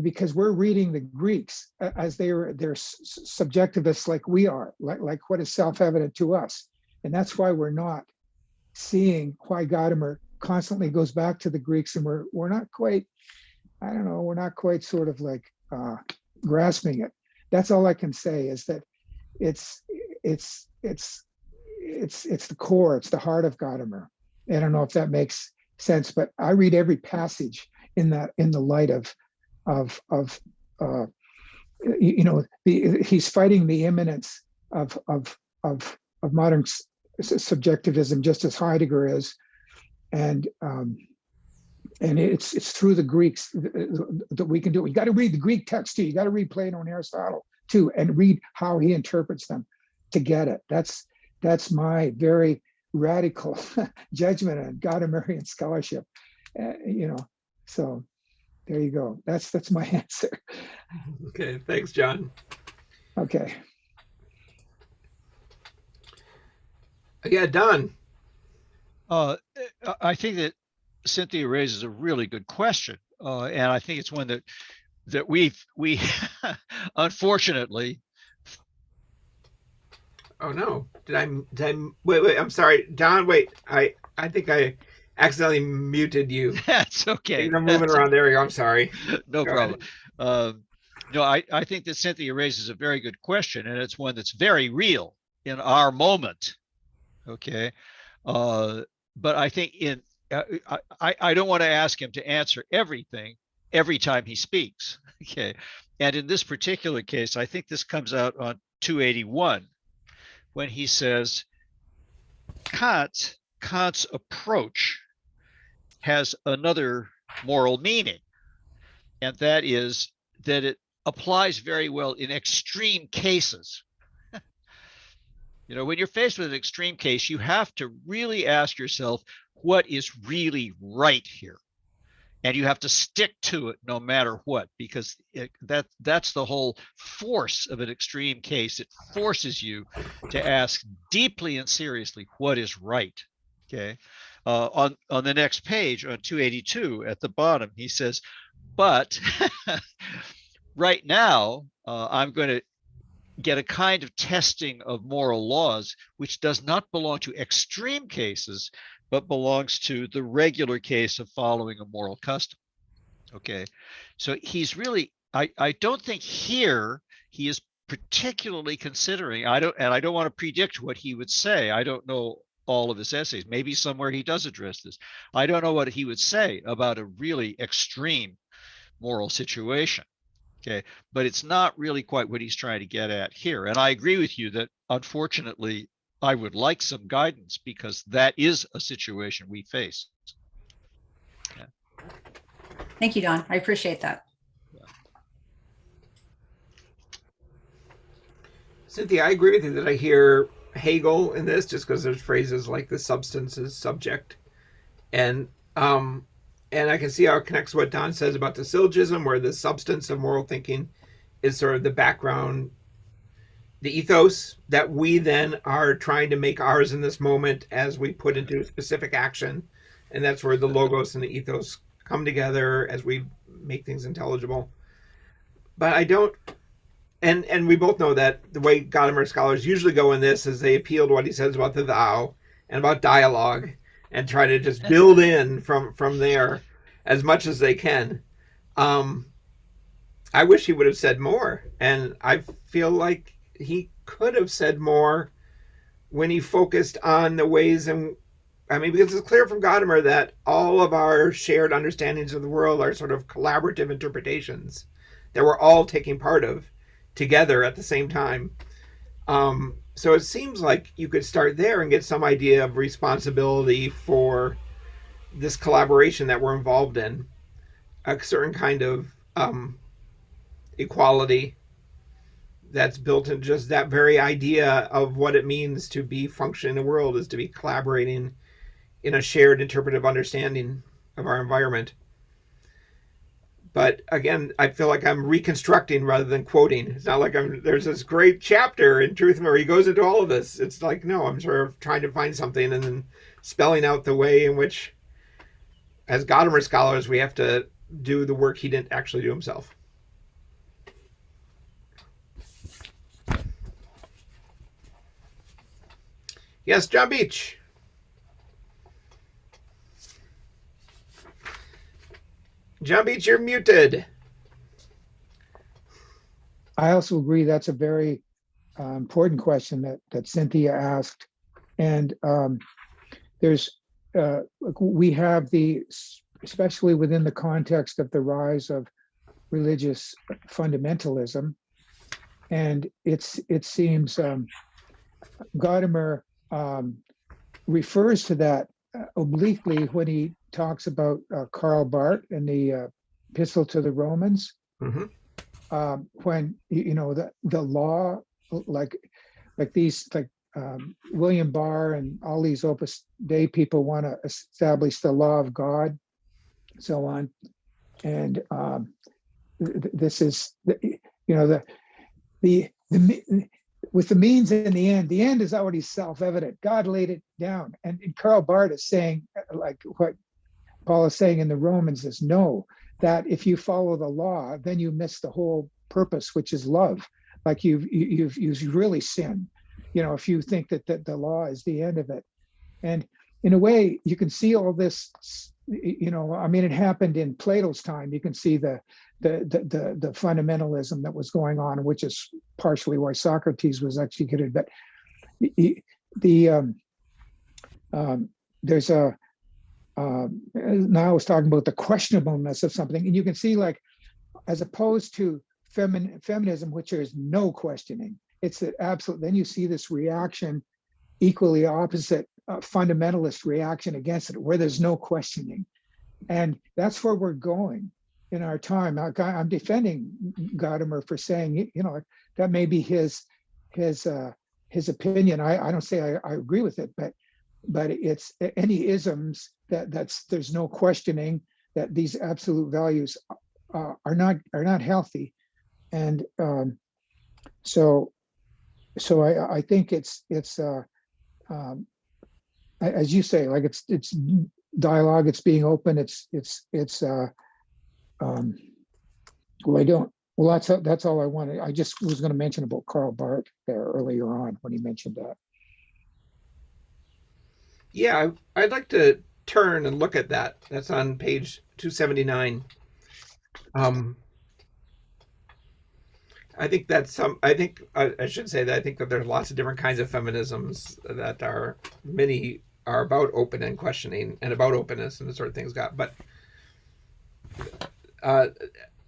because we're reading the Greeks as they're subjectivists like we are, like what is self-evident to us. And that's why we're not seeing why Gadamer constantly goes back to the Greeks, and we're not quite, I don't know, we're not quite sort of like grasping it. That's all I can say, is that it's the core, it's the heart of Gadamer. I don't know if that makes sense, but I read every passage in the light of he's fighting the imminence of modern subjectivism, just as Heidegger is, and it's through the Greeks that we can do it. You got to read the Greek text too. You got to read Plato and Aristotle too, and read how he interprets them to get it. That's my very radical judgment on Gadamerian scholarship. So there you go. That's my answer. Okay, thanks, John. Okay. Yeah, Don. I think that Cynthia raises a really good question, and I think it's one that we unfortunately. Oh no! Did I wait? I'm sorry, Don. Wait, I think I accidentally muted you. That's okay. I'm moving around. There we go. I'm sorry. No problem. No, I think that Cynthia raises a very good question, and it's one that's very real in our moment. Okay, but I think I don't want to ask him to answer everything every time he speaks. Okay, and in this particular case, I think this comes out on 281 when he says Kant's approach has another moral meaning, and that is that it applies very well in extreme cases. When you're faced with an extreme case, you have to really ask yourself what is really right here, and you have to stick to it no matter what, because that's the whole force of an extreme case. It forces you to ask deeply and seriously what is right. Okay. On the next page, on 282 at the bottom, he says, but right now I'm going to get a kind of testing of moral laws which does not belong to extreme cases, but belongs to the regular case of following a moral custom. Okay, so he's really, I don't think here he is particularly considering, I don't want to predict what he would say. I don't know all of his essays. Maybe somewhere he does address this. I don't know what he would say about a really extreme moral situation. Okay, but it's not really quite what he's trying to get at here. And I agree with you that unfortunately, I would like some guidance, because that is a situation we face. Yeah. Thank you, Don. I appreciate that. Yeah. Cynthia, I agree with you that I hear Hegel in this, just because there's phrases like the substance is subject. And I can see how it connects to what Don says about the syllogism, where the substance of moral thinking is sort of the background, the ethos that we then are trying to make ours in this moment as we put into specific action. And that's where the logos and the ethos come together as we make things intelligible. But I don't, and we both know that the way Gadamer scholars usually go in this is they appeal to what he says about the thou and about dialogue, and try to just build in from there as much as they can. I wish he would have said more, and I feel like he could have said more when he focused on the ways because it's clear from Gadamer that all of our shared understandings of the world are sort of collaborative interpretations that we're all taking part of together at the same time. So it seems like you could start there and get some idea of responsibility for this collaboration that we're involved in, a certain kind of equality that's built in just that very idea of what it means to be functioning in the world, is to be collaborating in a shared interpretive understanding of our environment. But again, I feel like I'm reconstructing rather than quoting. It's not like there's this great chapter in Truth where he goes into all of this. It's like, no, I'm sort of trying to find something and then spelling out the way in which, as Gadamer scholars, we have to do the work he didn't actually do himself. Yes, John Beach. John Beach, you're muted. I also agree that's a very important question that Cynthia asked. And we have especially within the context of the rise of religious fundamentalism, and it seems Gadamer refers to that obliquely when he talks about Karl Barth and the Epistle to the Romans. Mm-hmm. When the law, like these, William Barr and all these Opus Dei people want to establish the law of God, so on, and this is the with the means in the end. The end is already self-evident. God laid it down, and Karl Barth is saying, like what Paul is saying in the Romans, is no, that if you follow the law, then you miss the whole purpose, which is love. Like you've really sinned, if you think that the law is the end of it. And in a way, you can see all this, it happened in Plato's time. You can see the fundamentalism that was going on, which is partially why Socrates was executed. But there's a now I was talking about the questionableness of something, and you can see, like, as opposed to feminism, which there is no questioning, it's the absolute. Then you see this reaction, equally opposite, fundamentalist reaction against it, where there's no questioning, and that's where we're going in our time. I'm defending Gadamer for saying, that may be his opinion. I don't say I agree with it, but it's any isms that's there's no questioning that these absolute values are not healthy, and so I think it's as you say, like it's dialogue, it's being open, that's all I wanted. I just was going to mention about Karl Barth there earlier on when he mentioned that. Yeah, I'd like to turn and look at that. That's on page 279. I think I should say that I think that there's lots of different kinds of feminisms that many are about open and questioning and about openness and the sort of things but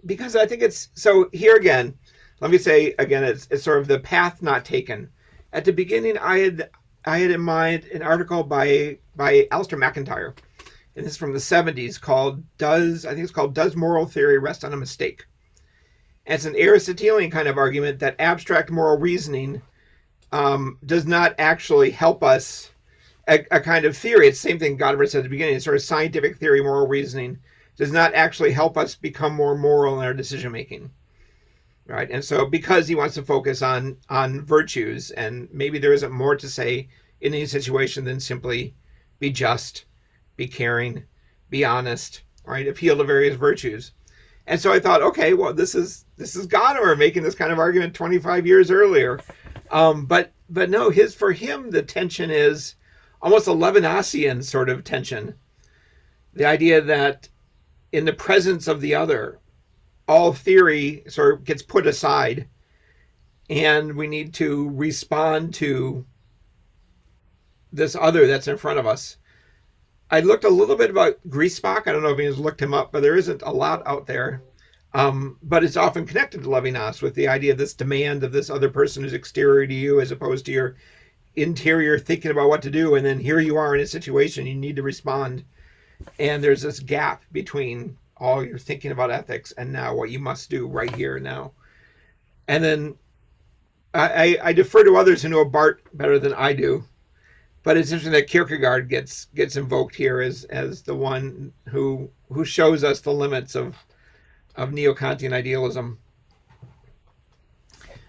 because I think it's, so here again, let me say again, it's sort of the path not taken. At the beginning, I had in mind an article by Alistair McIntyre, and this is from the 70s, called Does Moral Theory Rest on a Mistake? And it's an Aristotelian kind of argument that abstract moral reasoning does not actually help us. A kind of theory, it's the same thing Gadamer said at the beginning, it's sort of scientific theory, moral reasoning, does not actually help us become more moral in our decision making. Right. And so because he wants to focus on virtues, and maybe there isn't more to say in any situation than simply be just, be caring, be honest, right? Appeal to various virtues. And so I thought, okay, well, this is Gadamer making this kind of argument 25 years earlier. But no, for him, the tension is almost a Levinasian sort of tension. The idea that in the presence of the other, all theory sort of gets put aside, and we need to respond to this other that's in front of us. I looked a little bit about Griesbach. I don't know if anyone's looked him up, but there isn't a lot out there. But it's often connected to Levinas with the idea of this demand of this other person who's exterior to you as opposed to your interior thinking about what to do. And then here you are in a situation, you need to respond. And there's this gap between all your thinking about ethics and now what you must do right here now. And then I defer to others who know Barth better than I do. But it's interesting that Kierkegaard gets invoked here as the one who shows us the limits of neo-Kantian idealism.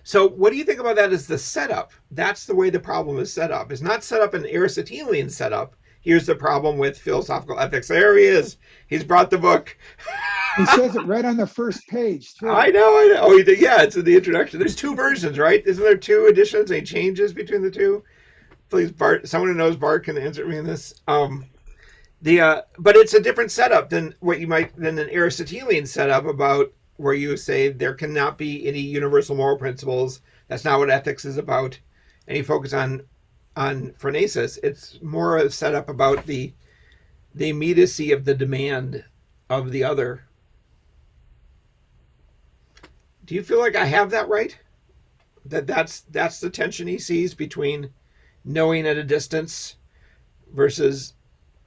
So what do you think about that as the setup? That's the way the problem is set up. It's not set up in Aristotelian setup. Here's the problem with philosophical ethics. There he is. He's brought the book. He says it right on the first page, too. I know. Oh, yeah, it's in the introduction. There's two versions, right? Isn't there two editions? Any changes between the two? Please, Bart, someone who knows Bart can answer me in this. But it's a different setup than than an Aristotelian setup about where you say there cannot be any universal moral principles. That's not what ethics is about. And you focus on phronesis. It's more a setup about the immediacy of the demand of the other. Do you feel like I have that right? That's the tension he sees between knowing at a distance versus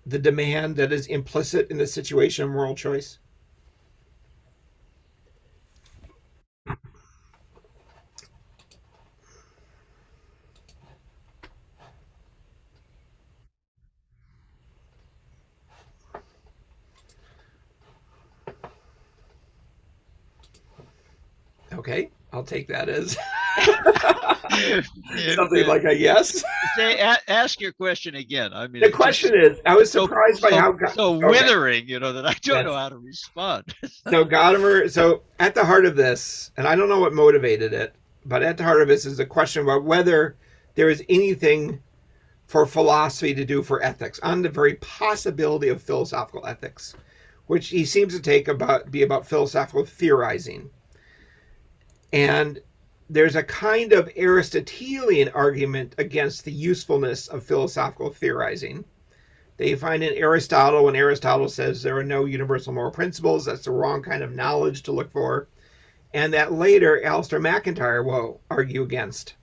the demand that is implicit in the situation of moral choice? Okay, I'll take that as something like a yes. Ask your question again. I mean, the question is, I was surprised by how withering, that I don't know how to respond. So Gadamer, so at the heart of this, and I don't know what motivated it, but at the heart of this is a question about whether there is anything for philosophy to do for ethics, on the very possibility of philosophical ethics, which he seems to be about philosophical theorizing. And there's a kind of Aristotelian argument against the usefulness of philosophical theorizing. They find in Aristotle, when Aristotle says there are no universal moral principles, that's the wrong kind of knowledge to look for. And that later Alistair MacIntyre will argue against.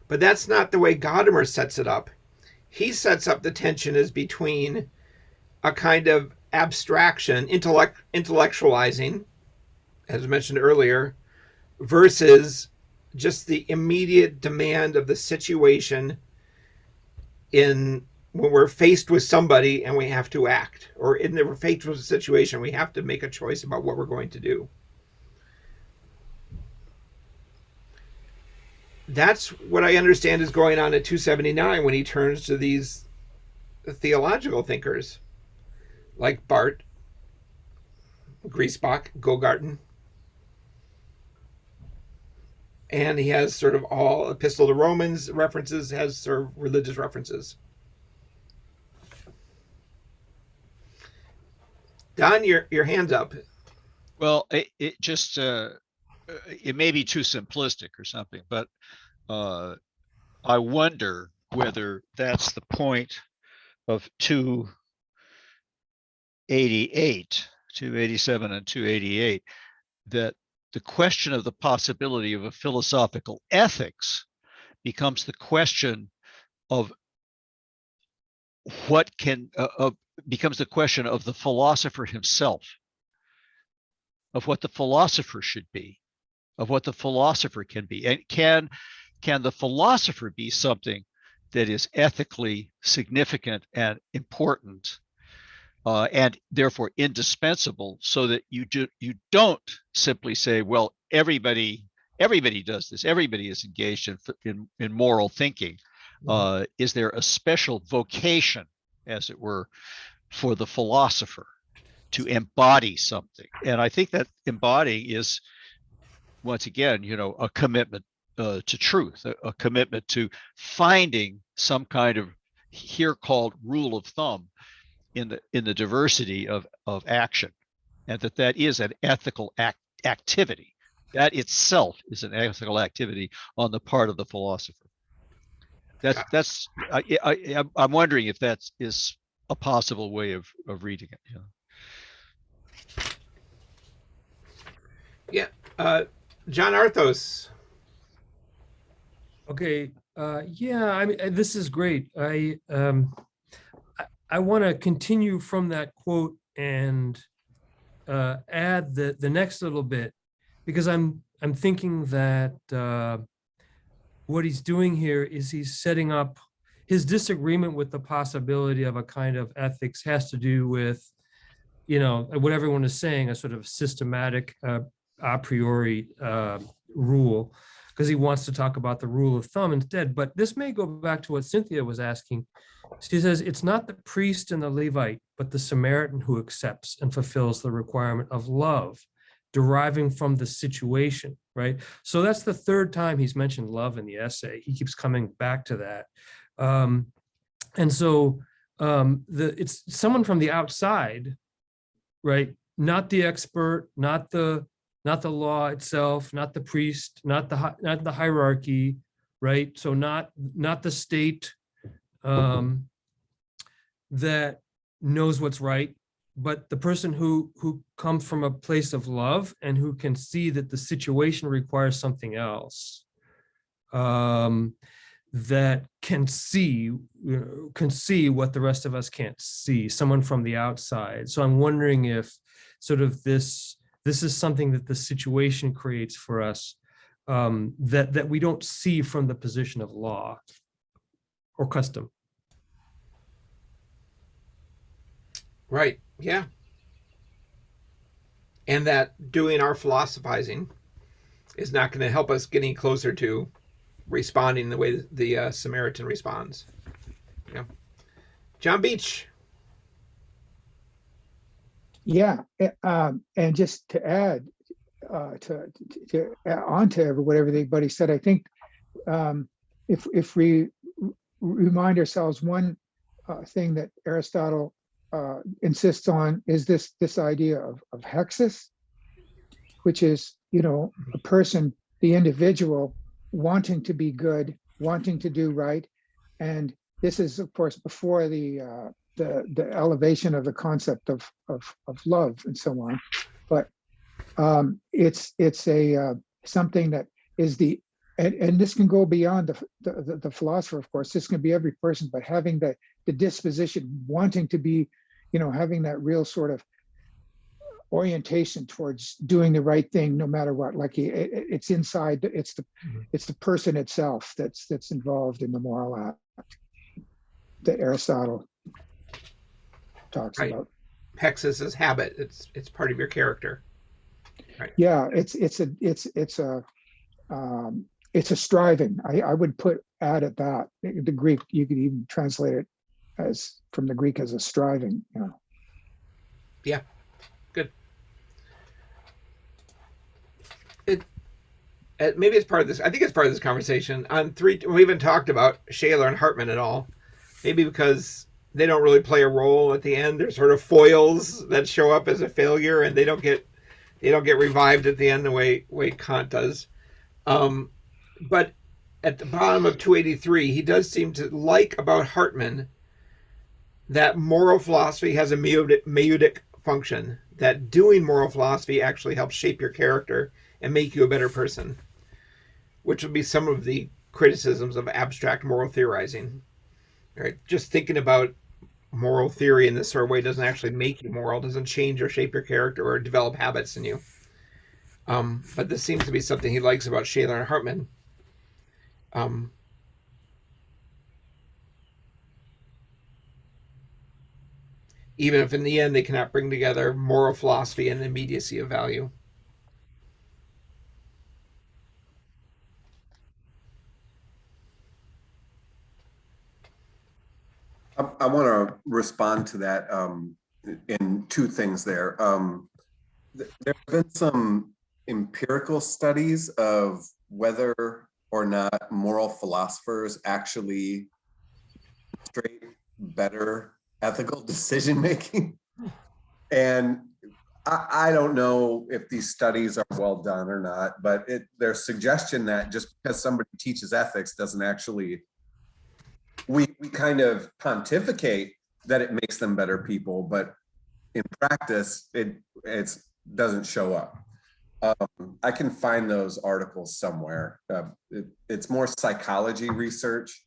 But that's not the way Gadamer sets it up. He sets up the tension as between a kind of abstraction, intellectualizing, as mentioned earlier, versus just the immediate demand of the situation when we're faced with somebody and we have to act, or we're faced with a situation, we have to make a choice about what we're going to do. That's what I understand is going on at 279 when he turns to these theological thinkers like Barth, Griesbach, Gogarten. And he has sort of all Epistle to Romans references, has sort of religious references. Don, your hand's up. Well, it just it may be too simplistic or something, but I wonder whether that's the point of 288, 287 and 288, that the question of the possibility of a philosophical ethics becomes the question of becomes the question of the philosopher himself, of what the philosopher should be, of what the philosopher can be. And can the philosopher be something that is ethically significant and important, and therefore indispensable, so that you don't simply say, well, everybody does this, everybody is engaged in moral thinking. Is there a special vocation, as it were, for the philosopher to embody something? And I think that embodying is, once again, a commitment to truth, a commitment to finding some kind of, here called, rule of thumb in the diversity of action, and that is an ethical activity. That itself is an ethical activity on the part of the philosopher. I'm wondering if that is a possible way of reading it. Yeah. John Arthos. Okay. Yeah, I mean, this is great. I want to continue from that quote and add the next little bit, because I'm thinking that what he's doing here is he's setting up his disagreement with the possibility of a kind of ethics has to do with, what everyone is saying, a sort of systematic a priori rule, because he wants to talk about the rule of thumb instead. But this may go back to what Cynthia was asking. She says, it's not the priest and the Levite, but the Samaritan who accepts and fulfills the requirement of love deriving from the situation, right? So that's the third time he's mentioned love in the essay. He keeps coming back to that. And so it's someone from the outside, right? Not the expert, not the law itself, not the priest, not the hierarchy, right? So not the state that knows what's right, but the person who comes from a place of love and who can see that the situation requires something else, that can see what the rest of us can't see, someone from the outside. So I'm wondering if sort of this is something that the situation creates for us, that we don't see from the position of law or custom. Right. Yeah. And that doing our philosophizing is not going to help us getting closer to responding the way the Samaritan responds. Yeah. John Beach. Yeah, and just to add to on to what everybody said, I think if we remind ourselves one thing that Aristotle insists on is this idea of hexis, which is, a person, the individual, wanting to be good, wanting to do right. And this is, of course, before the elevation of the concept of love and so on. But it's a something that is and this can go beyond the philosopher, of course. This can be every person, but having the disposition, wanting to be, having that real sort of orientation towards doing the right thing no matter what. Like it's inside, it's the person itself that's involved in the moral act that Aristotle talks about. Hexis is habit. It's part of your character. Right. Yeah, it's a striving. I would add at that. The Greek, you could even translate it as from the Greek as a striving. Yeah, good. Maybe it's part of this. I think it's part of this conversation. We haven't talked about Shaler and Hartman at all. Maybe because they don't really play a role at the end. They're sort of foils that show up as a failure, and they don't get revived at the end the way Kant does. But at the bottom of 283, he does seem to like about Hartman that moral philosophy has a meiutic function, that doing moral philosophy actually helps shape your character and make you a better person, which would be some of the criticisms of abstract moral theorizing. Right? Just thinking about moral theory in this sort of way doesn't actually make you moral, doesn't change or shape your character or develop habits in you. But this seems to be something he likes about Shaler and Hartman. Even if in the end they cannot bring together moral philosophy and immediacy of value. I want to respond to that in two things there. There have been some empirical studies of whether or not moral philosophers actually demonstrate better ethical decision making. And I don't know if these studies are well done or not, but there's suggestion that just because somebody teaches ethics doesn't actually, we kind of pontificate that it makes them better people, but in practice, it doesn't show up. I can find those articles somewhere. It's more psychology research.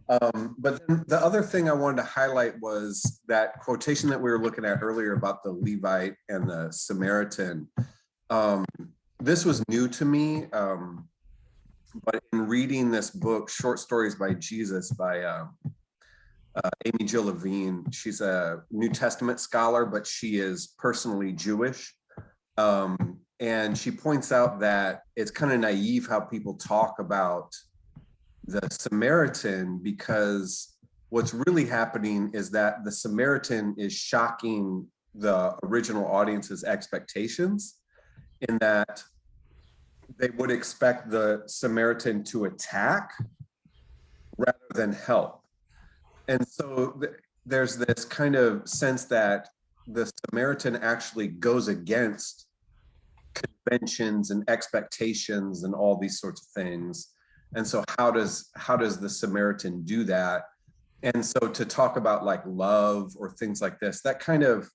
But then the other thing I wanted to highlight was that quotation that we were looking at earlier about the Levite and the Samaritan. This was new to me, but in reading this book, Short Stories by Jesus by Amy Jill Levine. She's a New Testament scholar, but she is personally Jewish. And she points out that it's kind of naive how people talk about the Samaritan, because what's really happening is that the Samaritan is shocking the original audience's expectations, in that they would expect the Samaritan to attack rather than help. And so there's this kind of sense that the Samaritan actually goes against conventions and expectations and all these sorts of things. And so how does the Samaritan do that? And so to talk about like love or things like this, that kind of,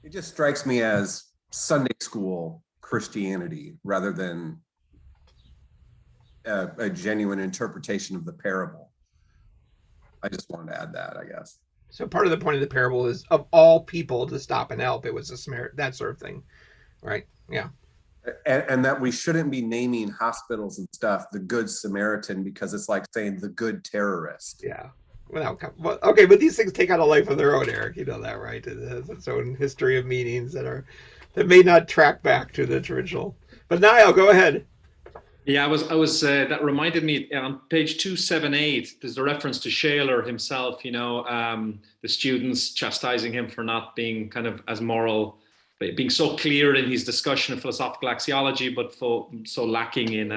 it just strikes me as Sunday school Christianity rather than a genuine interpretation of the parable. I just wanted to add that, I guess. So part of the point of the parable is, of all people to stop and help, it was a Samaritan, that sort of thing, right? Yeah. And that we shouldn't be naming hospitals and stuff the Good Samaritan, because it's like saying the good terrorist. Yeah. Well, okay, but these things take on a life of their own, Eric. You know that, right? It has its own history of meanings that may not track back to the original. But Niall, go ahead. Yeah, I was. That reminded me on page 278. There's a reference to Shaler himself. The students chastising him for not being kind of as moral, being so clear in his discussion of philosophical axiology, but so lacking in.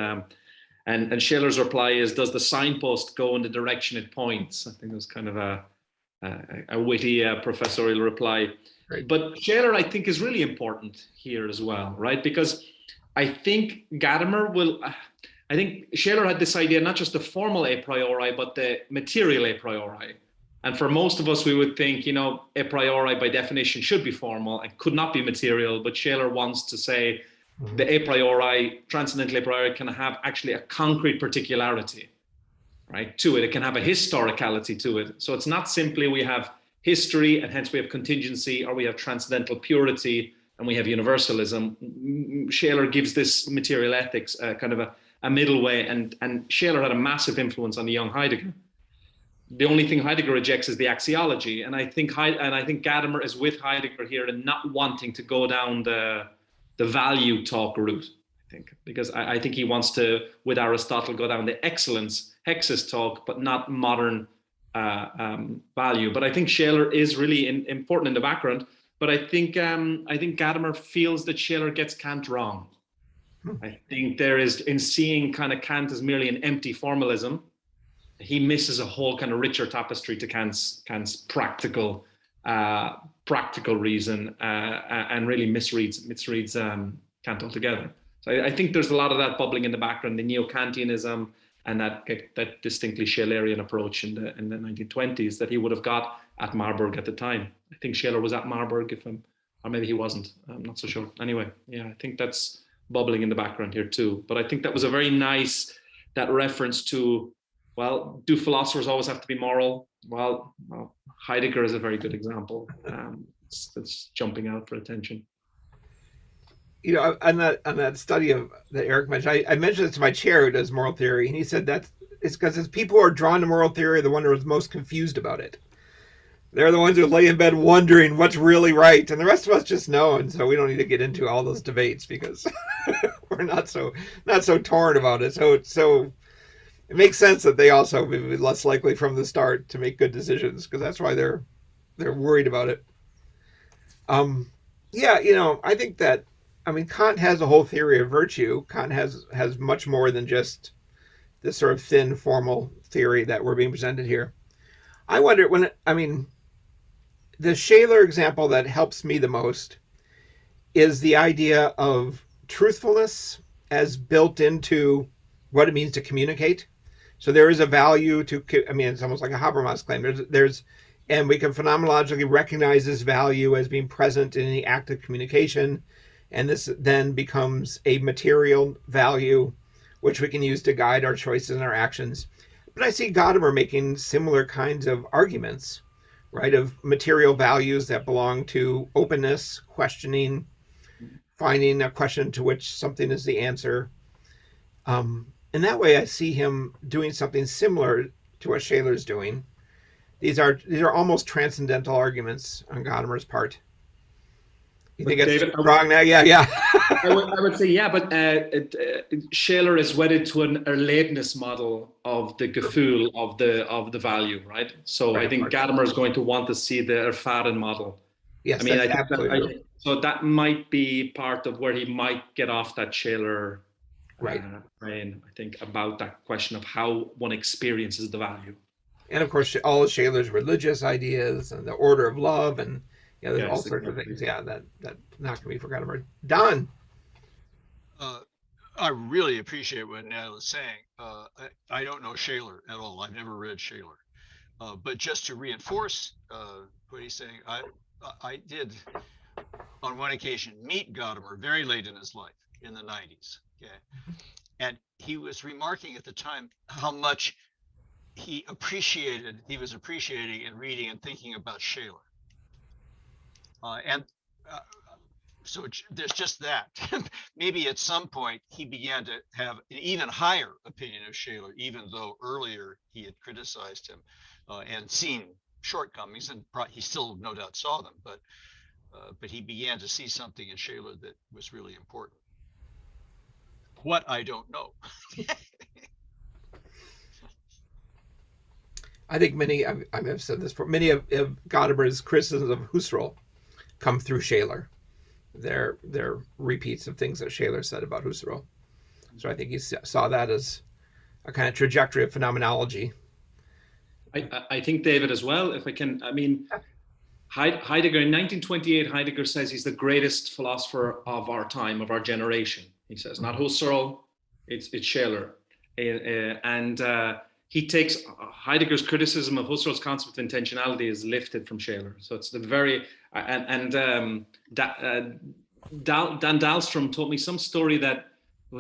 And Shaler's reply is, "Does the signpost go in the direction it points?" I think it was kind of a witty professorial reply. Right. But Shaler, I think, is really important here as well, right? Because I think I think Shaler had this idea, not just the formal a priori, but the material a priori. And for most of us, we would think, a priori by definition should be formal and could not be material. But Shaler wants to say the a priori, transcendental a priori, can have actually a concrete particularity, right, to it. It can have a historicality to it. So it's not simply we have history and hence we have contingency, or we have transcendental purity and we have universalism. Shaler gives this material ethics kind of a middle way, and Shaler had a massive influence on the young Heidegger. The only thing Heidegger rejects is the axiology, and I think Gadamer is with Heidegger here in not wanting to go down the value talk route. I think because I think he wants to, with Aristotle, go down the excellence hexis talk, but not modern value. But I think Shaler is really important in the background. But I think Gadamer feels that Shaler gets Kant wrong. I think there is, in seeing kind of Kant as merely an empty formalism, he misses a whole kind of richer tapestry to Kant's practical reason, and really misreads Kant altogether. So I think there's a lot of that bubbling in the background, the neo-Kantianism and that distinctly Schalerian approach in the 1920s that he would have got at Marburg at the time. I think Shaler was at Marburg, or maybe he wasn't. I'm not so sure. Anyway, yeah, I think that's bubbling in the background here too. But I think that was a very nice, that reference to, well, do philosophers always have to be moral? Well, Heidegger is a very good example. That's jumping out for attention. On that study that Eric mentioned, I mentioned it to my chair who does moral theory, and he said that it's because people who are drawn to moral theory are the ones who are most confused about it. They're the ones who lay in bed wondering what's really right, and the rest of us just know, and so we don't need to get into all those debates because we're not so torn about it. So it makes sense that they also be less likely from the start to make good decisions, because that's why they're worried about it. I think that, Kant has a whole theory of virtue. Kant has much more than just this sort of thin formal theory that we're being presented here. I wonder the Shaler example that helps me the most is the idea of truthfulness as built into what it means to communicate. So there is a value to, it's almost like a Habermas claim. And we can phenomenologically recognize this value as being present in the act of communication. And this then becomes a material value, which we can use to guide our choices and our actions. But I see Gadamer making similar kinds of arguments, right, of material values that belong to openness, questioning, finding a question to which something is the answer. In that way, I see him doing something similar to what Shaler's doing. these are almost transcendental arguments on Gadamer's part. You think it's David, wrong now? Yeah. I would say, yeah, but Shaler is wedded to an Erlebnis model of the Gefühl of the value, right? So Right, I think Gadamer is going to want to see the Erfahren model. Yes, I mean, that's I think absolutely so that might be part of where he might get off that Shaler right. train, I think, about that question of how one experiences the value. And of course, all of Shaler's religious ideas and the order of love, and there's Yes, all sorts exactly. of things. Yeah, that not going to be forgotten about. Don. I really appreciate what Natalie is saying. I don't know Shaler at all. I've never read Shaler. But just to reinforce what he's saying, I did on one occasion meet Gadamer very late in his life in the 90s. Okay. And he was remarking at the time how much he was appreciating and reading and thinking about Shaler. And so there's just that. Maybe at some point he began to have an even higher opinion of Shaler, even though earlier he had criticized him and seen shortcomings, and he still no doubt saw them, but he began to see something in Shaler that was really important. What, I don't know. I think I've said this before, many of Gadamer's criticisms of Husserl come through Shaler. They're repeats of things that Shaler said about Husserl. So I think he saw that as a kind of trajectory of phenomenology. I think, David, as well, if I can, I mean, Heidegger, in 1928, Heidegger says he's the greatest philosopher of our time, of our generation. He says, not Husserl, it's Shaler. And he takes Heidegger's criticism of Husserl's concept of intentionality is lifted from Shaler. So it's the very, Dan Dahlstrom told me some story that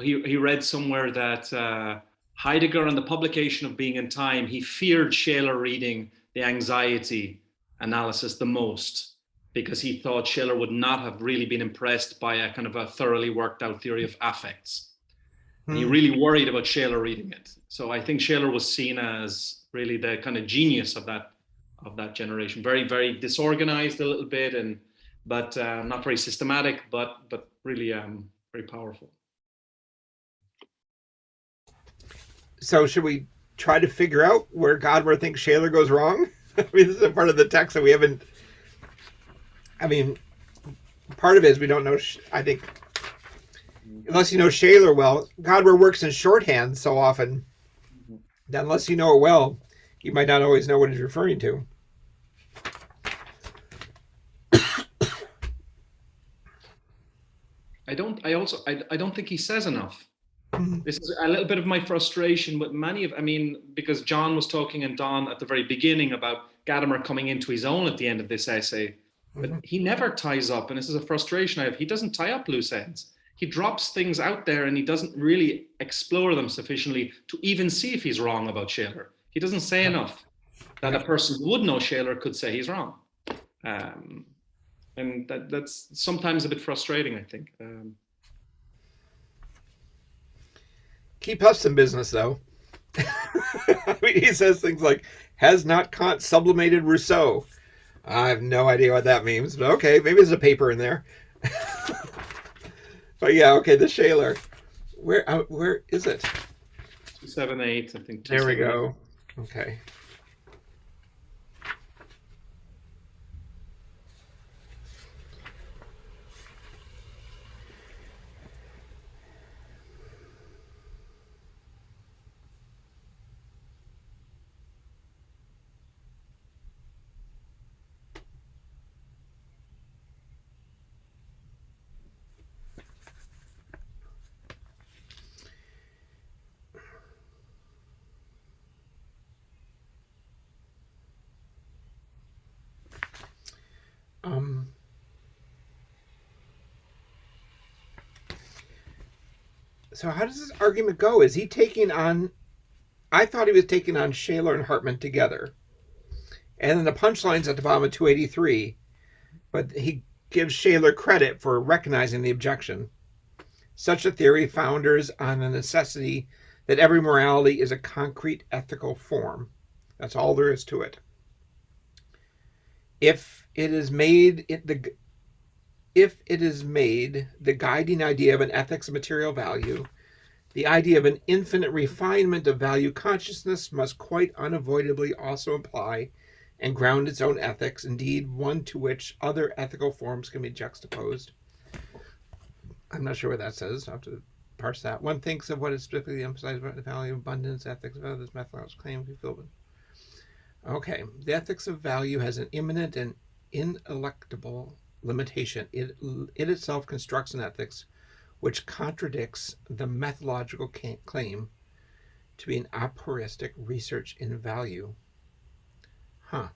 he read somewhere that Heidegger, on the publication of Being and Time, he feared Shaler reading the anxiety analysis the most, because he thought Shaler would not have really been impressed by a kind of a thoroughly worked out theory of affects. And he really worried about Shaler reading it. So I think Shaler was seen as really the kind of genius of that generation. Very, very disorganized a little bit, but not very systematic, but really very powerful. So should we try to figure out where Gadamer thinks Shaler goes wrong? I mean, this is a part of the text that we haven't. I mean, part of it is we don't know. I think, unless you know Shaler well, Gadamer works in shorthand so often that unless you know it well, you might not always know what he's referring to. I don't think he says enough. This is a little bit of my frustration with because John was talking and Don at the very beginning about Gadamer coming into his own at the end of this essay, but he never ties up, and this is a frustration I have. He doesn't tie up loose ends. He drops things out there and he doesn't really explore them sufficiently to even see if he's wrong about Shaler. He doesn't say enough that a person who would know Shaler could say he's wrong. And that's sometimes a bit frustrating, I think. Keep us in business, though. I mean, he says things like, has not Kant sublimated Rousseau? I have no idea what that means, but okay, maybe there's a paper in there. But yeah, okay, the Shaler. Where is it? 278, I think. There we go. Okay. So how does this argument go? Is he taking on... I thought he was taking on Shaler and Hartman together. And then the punchline's at the bottom of 283. But he gives Shaler credit for recognizing the objection. Such a theory founders on the necessity that every morality is a concrete ethical form. That's all there is to it. if it is made the guiding idea of an ethics of material value, the idea of an infinite refinement of value consciousness must quite unavoidably also imply and ground its own ethics, indeed one to which other ethical forms can be juxtaposed. I'm not sure what that says. I'll have to parse that. One thinks of what is specifically emphasized about the value of abundance, ethics of others, methodological claim we feel. Okay, the ethics of value has an imminent and ineluctable limitation. It itself constructs an ethics which contradicts the methodological claim to be an a prioristic research in value. Huh.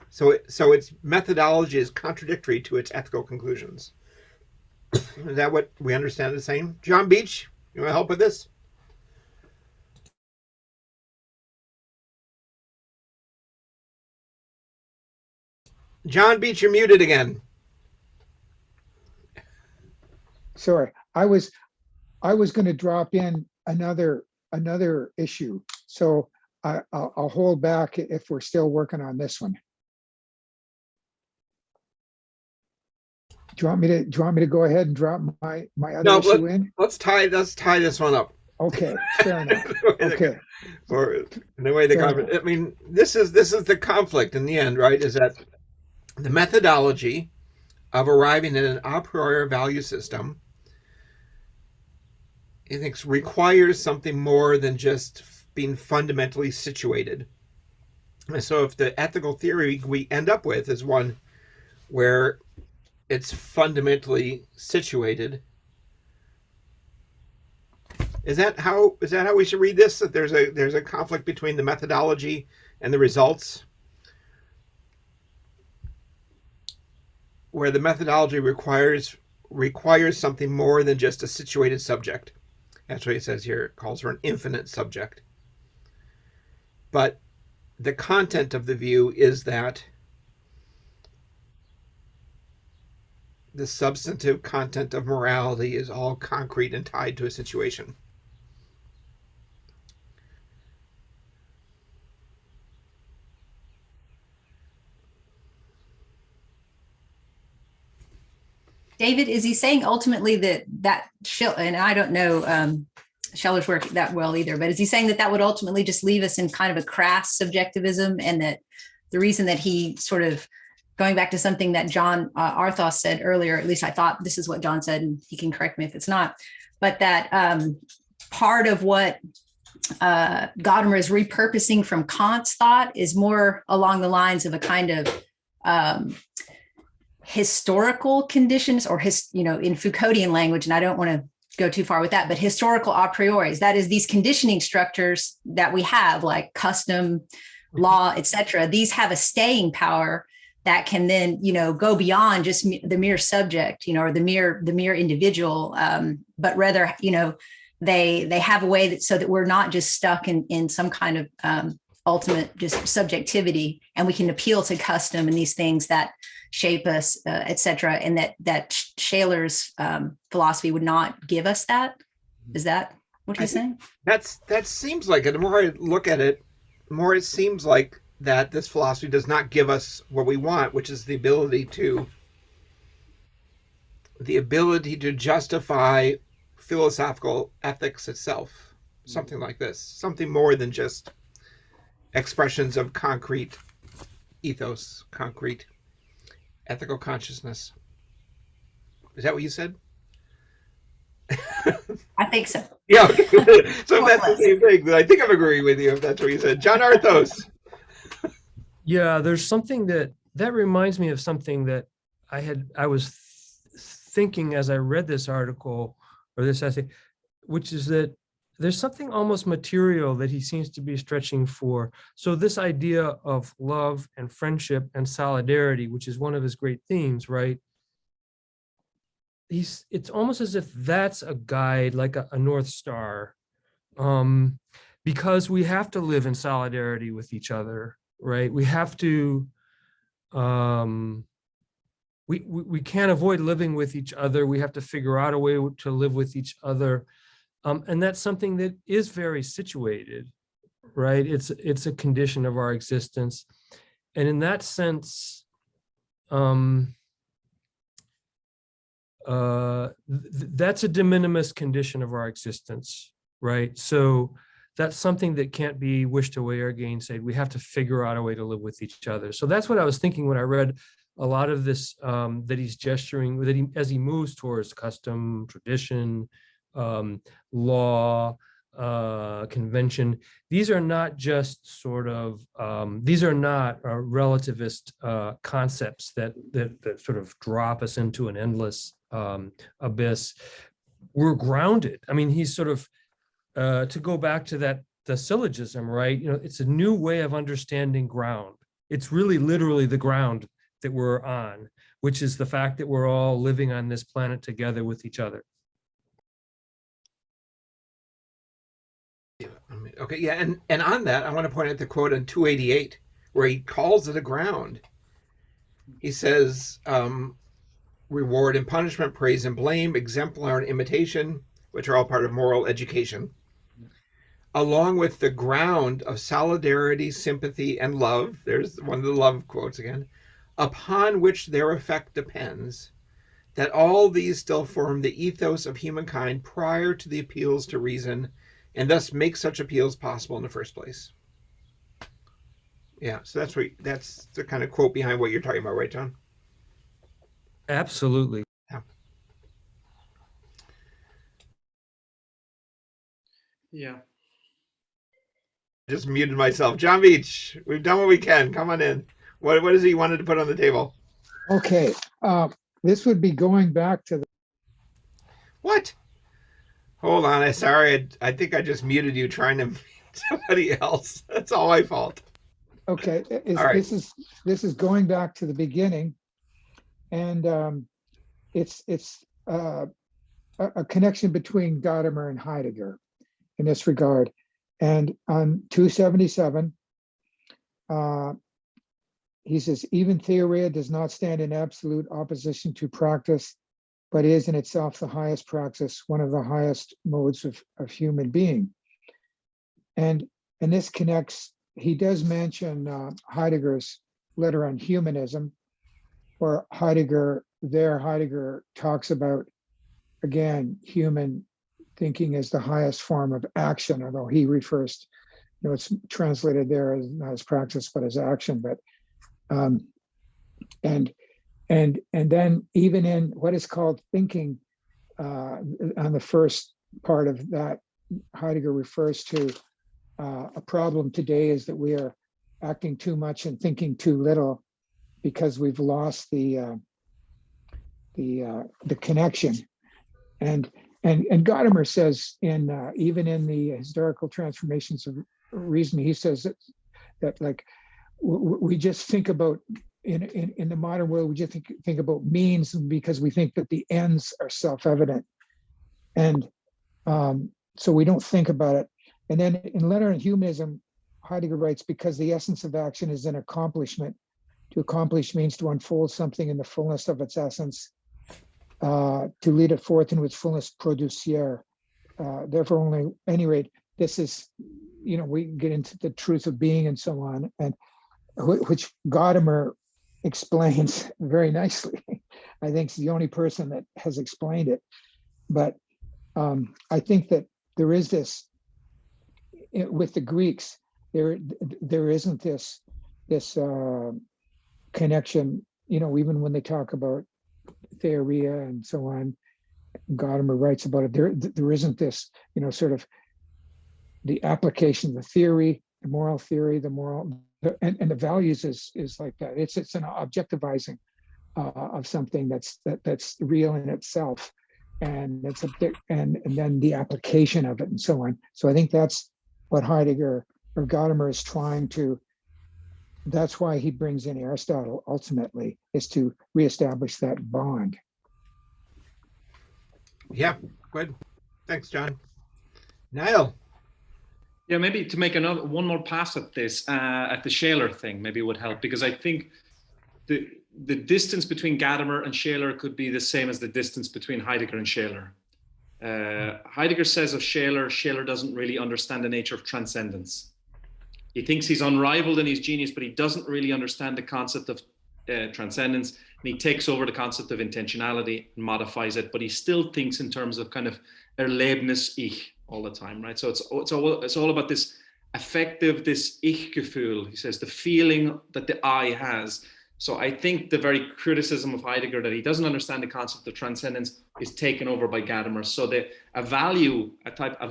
So its methodology is contradictory to its ethical conclusions. Is that what we understand the same? John Beach, you want to help with this? John Beach, you're muted again. Sorry, I was going to drop in another issue, so I'll hold back if we're still working on this one. Do you want me to go ahead and drop my other issue in? Let's tie this one up. Okay, fair enough. Okay. Or the way the conflict. I mean, this is the conflict in the end, right? Is that the methodology of arriving at an a priori value system, I think, requires something more than just being fundamentally situated. And so if the ethical theory we end up with is one where it's fundamentally situated, is that how we should read this? That there's a conflict between the methodology and the results, where the methodology requires something more than just a situated subject. That's what he says here. It calls for an infinite subject. But the content of the view is that the substantive content of morality is all concrete and tied to a situation. David, is he saying ultimately that and I don't know Scheller's work that well either, but is he saying that would ultimately just leave us in kind of a crass subjectivism, and that the reason that he sort of, going back to something that John Arthos said earlier, at least I thought this is what John said, and he can correct me if it's not, but that part of what Gadamer is repurposing from Kant's thought is more along the lines of a kind of historical conditions, or in Foucauldian language, and I don't want to go too far with that, but historical a prioris. That is, these conditioning structures that we have, like custom, law, etc. These have a staying power that can then, go beyond just the mere subject, or the mere individual, but rather, they have a way so that we're not just stuck in some kind of ultimate just subjectivity, and we can appeal to custom and these things that shape us, etc. And that Scheller's philosophy would not give us that. Is that what he's saying? That seems like it. The more I look at it, the more it seems like that this philosophy does not give us what we want, which is the ability to justify philosophical ethics itself. Something like this. Something more than just expressions of concrete ethos, concrete ethical consciousness. Is that what you said? I think so. Yeah. So that's the same thing. But I think I'm agreeing with you if that's what you said. John Arthos. Yeah, there's something that reminds me of something that I was thinking as I read this article or this essay, which is that there's something almost material that he seems to be stretching for. So this idea of love and friendship and solidarity, which is one of his great themes, right? It's almost as if that's a guide, like a North Star, because we have to live in solidarity with each other, right? We have to, we can't avoid living with each other. We have to figure out a way to live with each other. And that's something that is very situated, right? It's a condition of our existence. And in that sense, that's a de minimis condition of our existence, right? So that's something that can't be wished away or gainsaid. We have to figure out a way to live with each other. So that's what I was thinking when I read a lot of this, that he's gesturing, that he, as he moves towards custom, tradition, law, convention. These are not just sort of, these are not relativist concepts that sort of drop us into an endless abyss. We're grounded. I mean, he's sort of, to go back to that, the syllogism, right? You know, it's a new way of understanding ground. It's really literally the ground that we're on, which is the fact that we're all living on this planet together with each other. Okay, yeah, and on that, I want to point out the quote on 288, where he calls it a ground. He says, reward and punishment, praise and blame, exemplar and imitation, which are all part of moral education, along with the ground of solidarity, sympathy, and love. There's one of the love quotes again, upon which their effect depends, that all these still form the ethos of humankind prior to the appeals to reason, and thus make such appeals possible in the first place. Yeah, so that's the kind of quote behind what you're talking about, right, John? Absolutely. Yeah. Yeah. Just muted myself. John Beach, we've done what we can. Come on in. What is he wanted to put on the table? Okay, this would be going back to the, What? Hold on. I think I just muted you trying to mute somebody else. That's all my fault. okay, All right. this is going back to the beginning, and it's a connection between Gadamer and Heidegger in this regard. And on 277, he says, even theoria does not stand in absolute opposition to practice, but is in itself the highest praxis, one of the highest modes of human being. And this connects, he does mention Heidegger's letter on humanism, where Heidegger talks about, again, human thinking as the highest form of action, although he refers, you know, it's translated there as not as practice, but as action. But and then even in what is called thinking, on the first part of that, Heidegger refers to a problem today is that we are acting too much and thinking too little because we've lost the connection. And Gadamer says in even in the historical transformations of reason, he says that like we just think about in the modern world, we just think about means because we think that the ends are self-evident, and so we don't think about it. And then in Letter on Humanism, Heidegger writes, because the essence of action is an accomplishment. To accomplish means to unfold something in the fullness of its essence, to lead it forth into its fullness, produciere. Therefore, only, at any rate, this is, you know, we get into the truth of being and so on, and which Gadamer explains very nicely. I think he's the only person that has explained it. But I think that there is this, with the Greeks, there isn't this connection, you know, even when they talk about theoria and so on, Gadamer writes about it, there isn't this, you know, sort of the application of the theory, the moral theory, and the values is like that. It's an objectivizing of something that's real in itself, and it's a bit, and then the application of it and so on. So I think that's what Heidegger or Gadamer is trying to. That's why he brings in Aristotle ultimately, is to reestablish that bond. Yeah, good. Thanks, John. Niall. Yeah, maybe to make one more pass at this, at the Shaler thing, maybe would help, because I think the distance between Gadamer and Shaler could be the same as the distance between Heidegger and Shaler. Heidegger says of Shaler doesn't really understand the nature of transcendence. He thinks he's unrivaled in his genius, but he doesn't really understand the concept of transcendence. And he takes over the concept of intentionality and modifies it, but he still thinks in terms of kind of Erlebnis Ich all the time, right? So it's all about this affective, this Ich-Gefühl. He says the feeling that the I has. So I think the very criticism of Heidegger that he doesn't understand the concept of transcendence is taken over by Gadamer. So a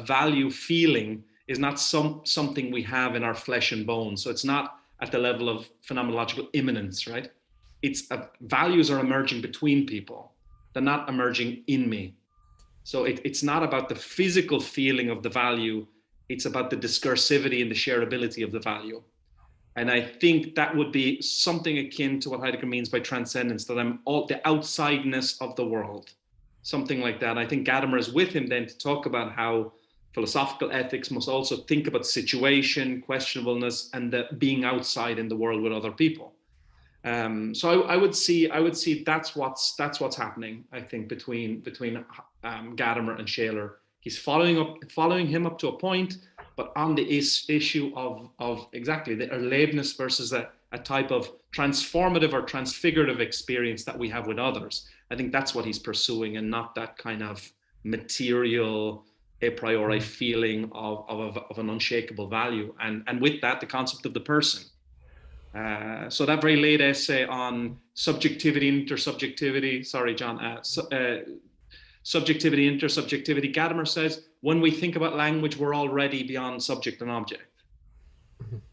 value feeling is not something we have in our flesh and bones. So it's not at the level of phenomenological immanence, right? Values are emerging between people. They're not emerging in me. So it's not about the physical feeling of the value. It's about the discursivity and the shareability of the value. And I think that would be something akin to what Heidegger means by transcendence, that I'm all the outsideness of the world, something like that. I think Gadamer is with him then to talk about how philosophical ethics must also think about situation, questionableness, and the being outside in the world with other people. So I would see that's what's happening. I think between Gadamer and Shaler, he's following him up to a point, but on the issue of exactly the Erlebnis versus a type of transformative or transfigurative experience that we have with others. I think that's what he's pursuing, and not that kind of material a priori feeling of an unshakable value. And with that, the concept of the person. So that very late essay on subjectivity, intersubjectivity, sorry, John, subjectivity, intersubjectivity, Gadamer says, when we think about language, we're already beyond subject and object.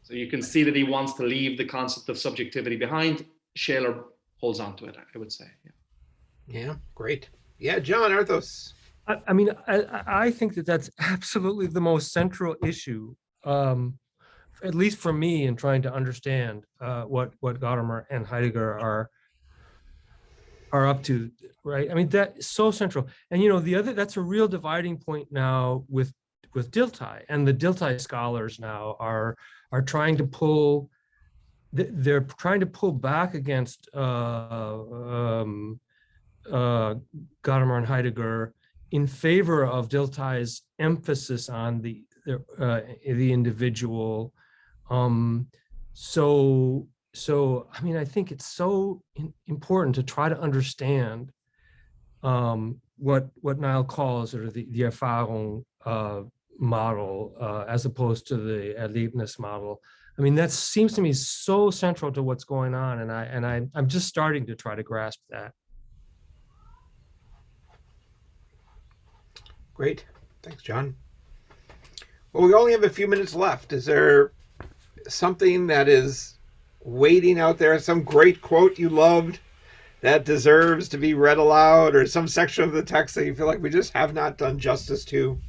So you can see that he wants to leave the concept of subjectivity behind. Shaler holds on to it, I would say. Yeah, great. Yeah, John Arthos. I mean, I think that's absolutely the most central issue, at least for me, in trying to understand what Gadamer and Heidegger are up to, right? I mean, that's so central. And that's a real dividing point now with Dilthey, and the Dilthey scholars now are trying to pull. They're trying to pull back against Gadamer and Heidegger in favor of Dilthey's emphasis on the individual. So I mean, I think it's so important to try to understand what Niall calls, or the Erfahrung model, as opposed to the Erlebnis model. I mean, that seems to me so central to what's going on, and I'm just starting to try to grasp that. Great. Thanks, John. Well, we only have a few minutes left. Is there something that is waiting out there, some great quote you loved that deserves to be read aloud, or some section of the text that you feel like we just have not done justice to,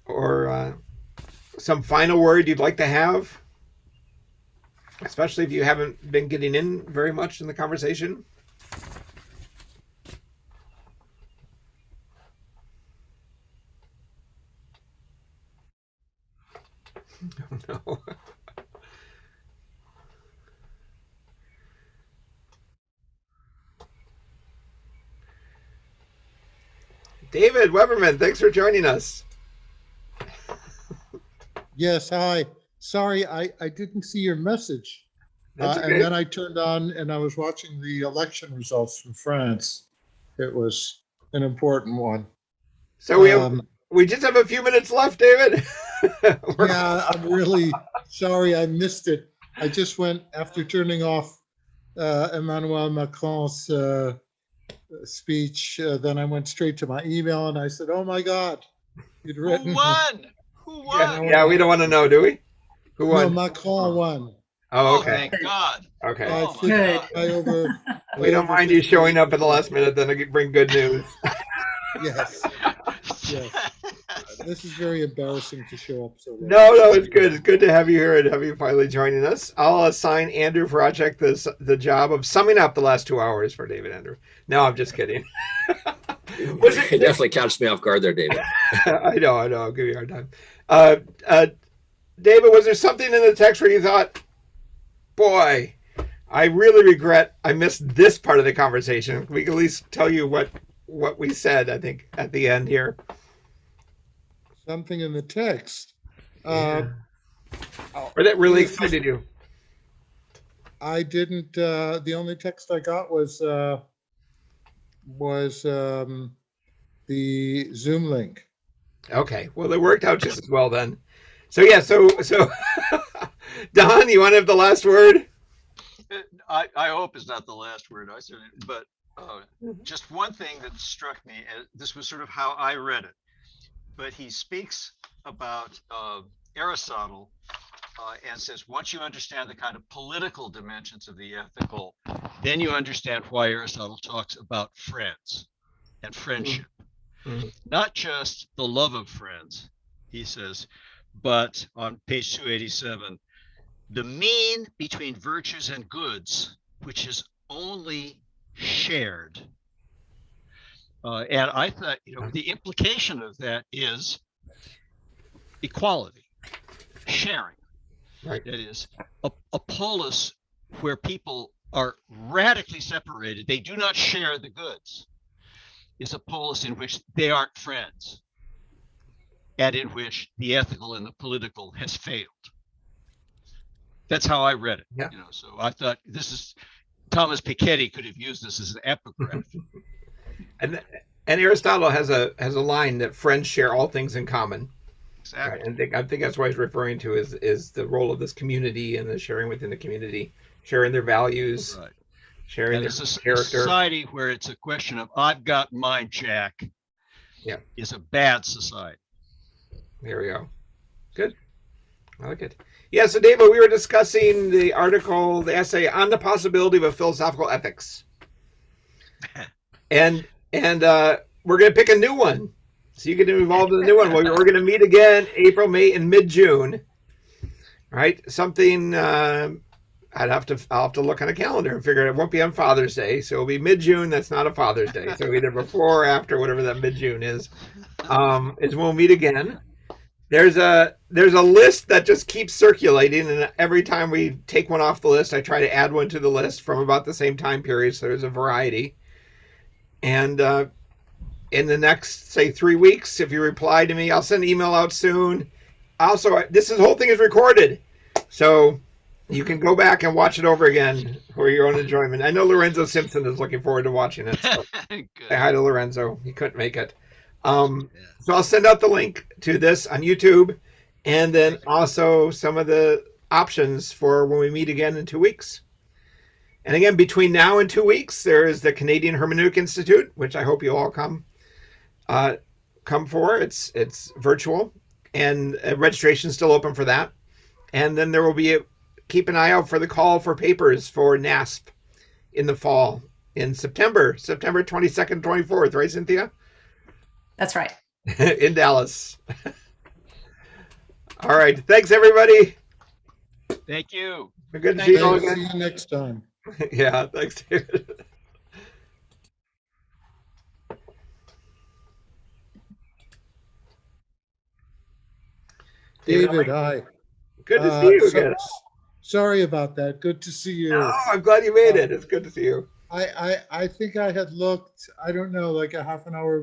or some final word you'd like to have, especially if you haven't been getting in very much in the conversation? No. David Weberman, thanks for joining us. Yes, hi. Sorry, I didn't see your message. That's okay. And then I turned on and I was watching the election results from France. It was an important one. So we just have a few minutes left, David. Yeah, I'm really sorry I missed it. I just went, after turning off Emmanuel Macron's speech, then I went straight to my email and I said, oh my God, you'd written. Who won? Who won? Yeah, we don't want to know, do we? Who won? No, Macron won. Oh, okay. Thank God. Okay. Oh, my Good. God. We don't mind you showing up at the last minute, then I bring good news. Yes. Yes. This is very embarrassing to show up so late. No, it's good. It's good to have you here and have you finally joining us. I'll assign Andrew Project the job of summing up the last 2 hours for David Andrew. No, I'm just kidding. It definitely catches me off guard there, David. I know. I'll give you a hard time. David, was there something in the text where you thought, boy, I really regret I missed this part of the conversation? We can at least tell you what we said, I think, at the end here. Something in the text. Yeah. Or that really This was- excited you? I didn't, the only text I got was the Zoom link. Okay, well, it worked out just as well then. So yeah, so Don, you want to have the last word? I hope it's not the last word. I said it, but just one thing that struck me, and this was sort of how I read it, but he speaks about Aristotle and says, once you understand the kind of political dimensions of the ethical, then you understand why Aristotle talks about friends and friendship. Mhm. Not just the love of friends, he says, but on page 287, the mean between virtues and goods, which is only shared. And I thought, the implication of that is equality, sharing. Right. That is a polis where people are radically separated. They do not share the goods. Is a polis in which they aren't friends, and in which the ethical and the political has failed. That's how I read it. Yeah. So I thought Thomas Piketty could have used this as an epigraph. And Aristotle has a line that friends share all things in common. Exactly. Right? And I think that's what he's referring to is the role of this community and the sharing within the community, sharing their values, Right. sharing And their it's a character. society where it's a question of I've got mine, Jack. Yeah. Is a bad society. There we go. Good. I like it. Yeah, so David, we were discussing the article, the essay on the possibility of a philosophical ethics. And we're going to pick a new one. So you get involved in the new one. We're going to meet again April, May, and mid-June. Right? Something I'll have to look on a calendar and figure it won't be on Father's Day. So it'll be mid-June. That's not a Father's Day. So either before or after, whatever that mid-June is when we'll meet again. There's a list that just keeps circulating, and every time we take one off the list, I try to add one to the list from about the same time period. So there's a variety. And in the next, say, 3 weeks, if you reply to me, I'll send an email out soon. Also, the whole thing is recorded, so you can go back and watch it over again for your own enjoyment. I know Lorenzo Simpson is looking forward to watching it. So say hi to Lorenzo. He couldn't make it. So I'll send out the link to this on YouTube, and then also some of the options for when we meet again in 2 weeks. And again, between now and 2 weeks, there is the Canadian Hermeneutic Institute, which I hope you all come for. It's virtual, and registration is still open for that. And then there will be keep an eye out for the call for papers for NASP in the fall in September 22nd, 24th, right, Cynthia? That's right. In Dallas. All right. Thanks, everybody. Thank you. Good to see you all See again. you next time. Yeah, thanks, David. David, hi. Good to see you again. Sorry about that. Good to see you. Oh, I'm glad you made it. It's good to see you. I think I had looked, I don't know, like a half an hour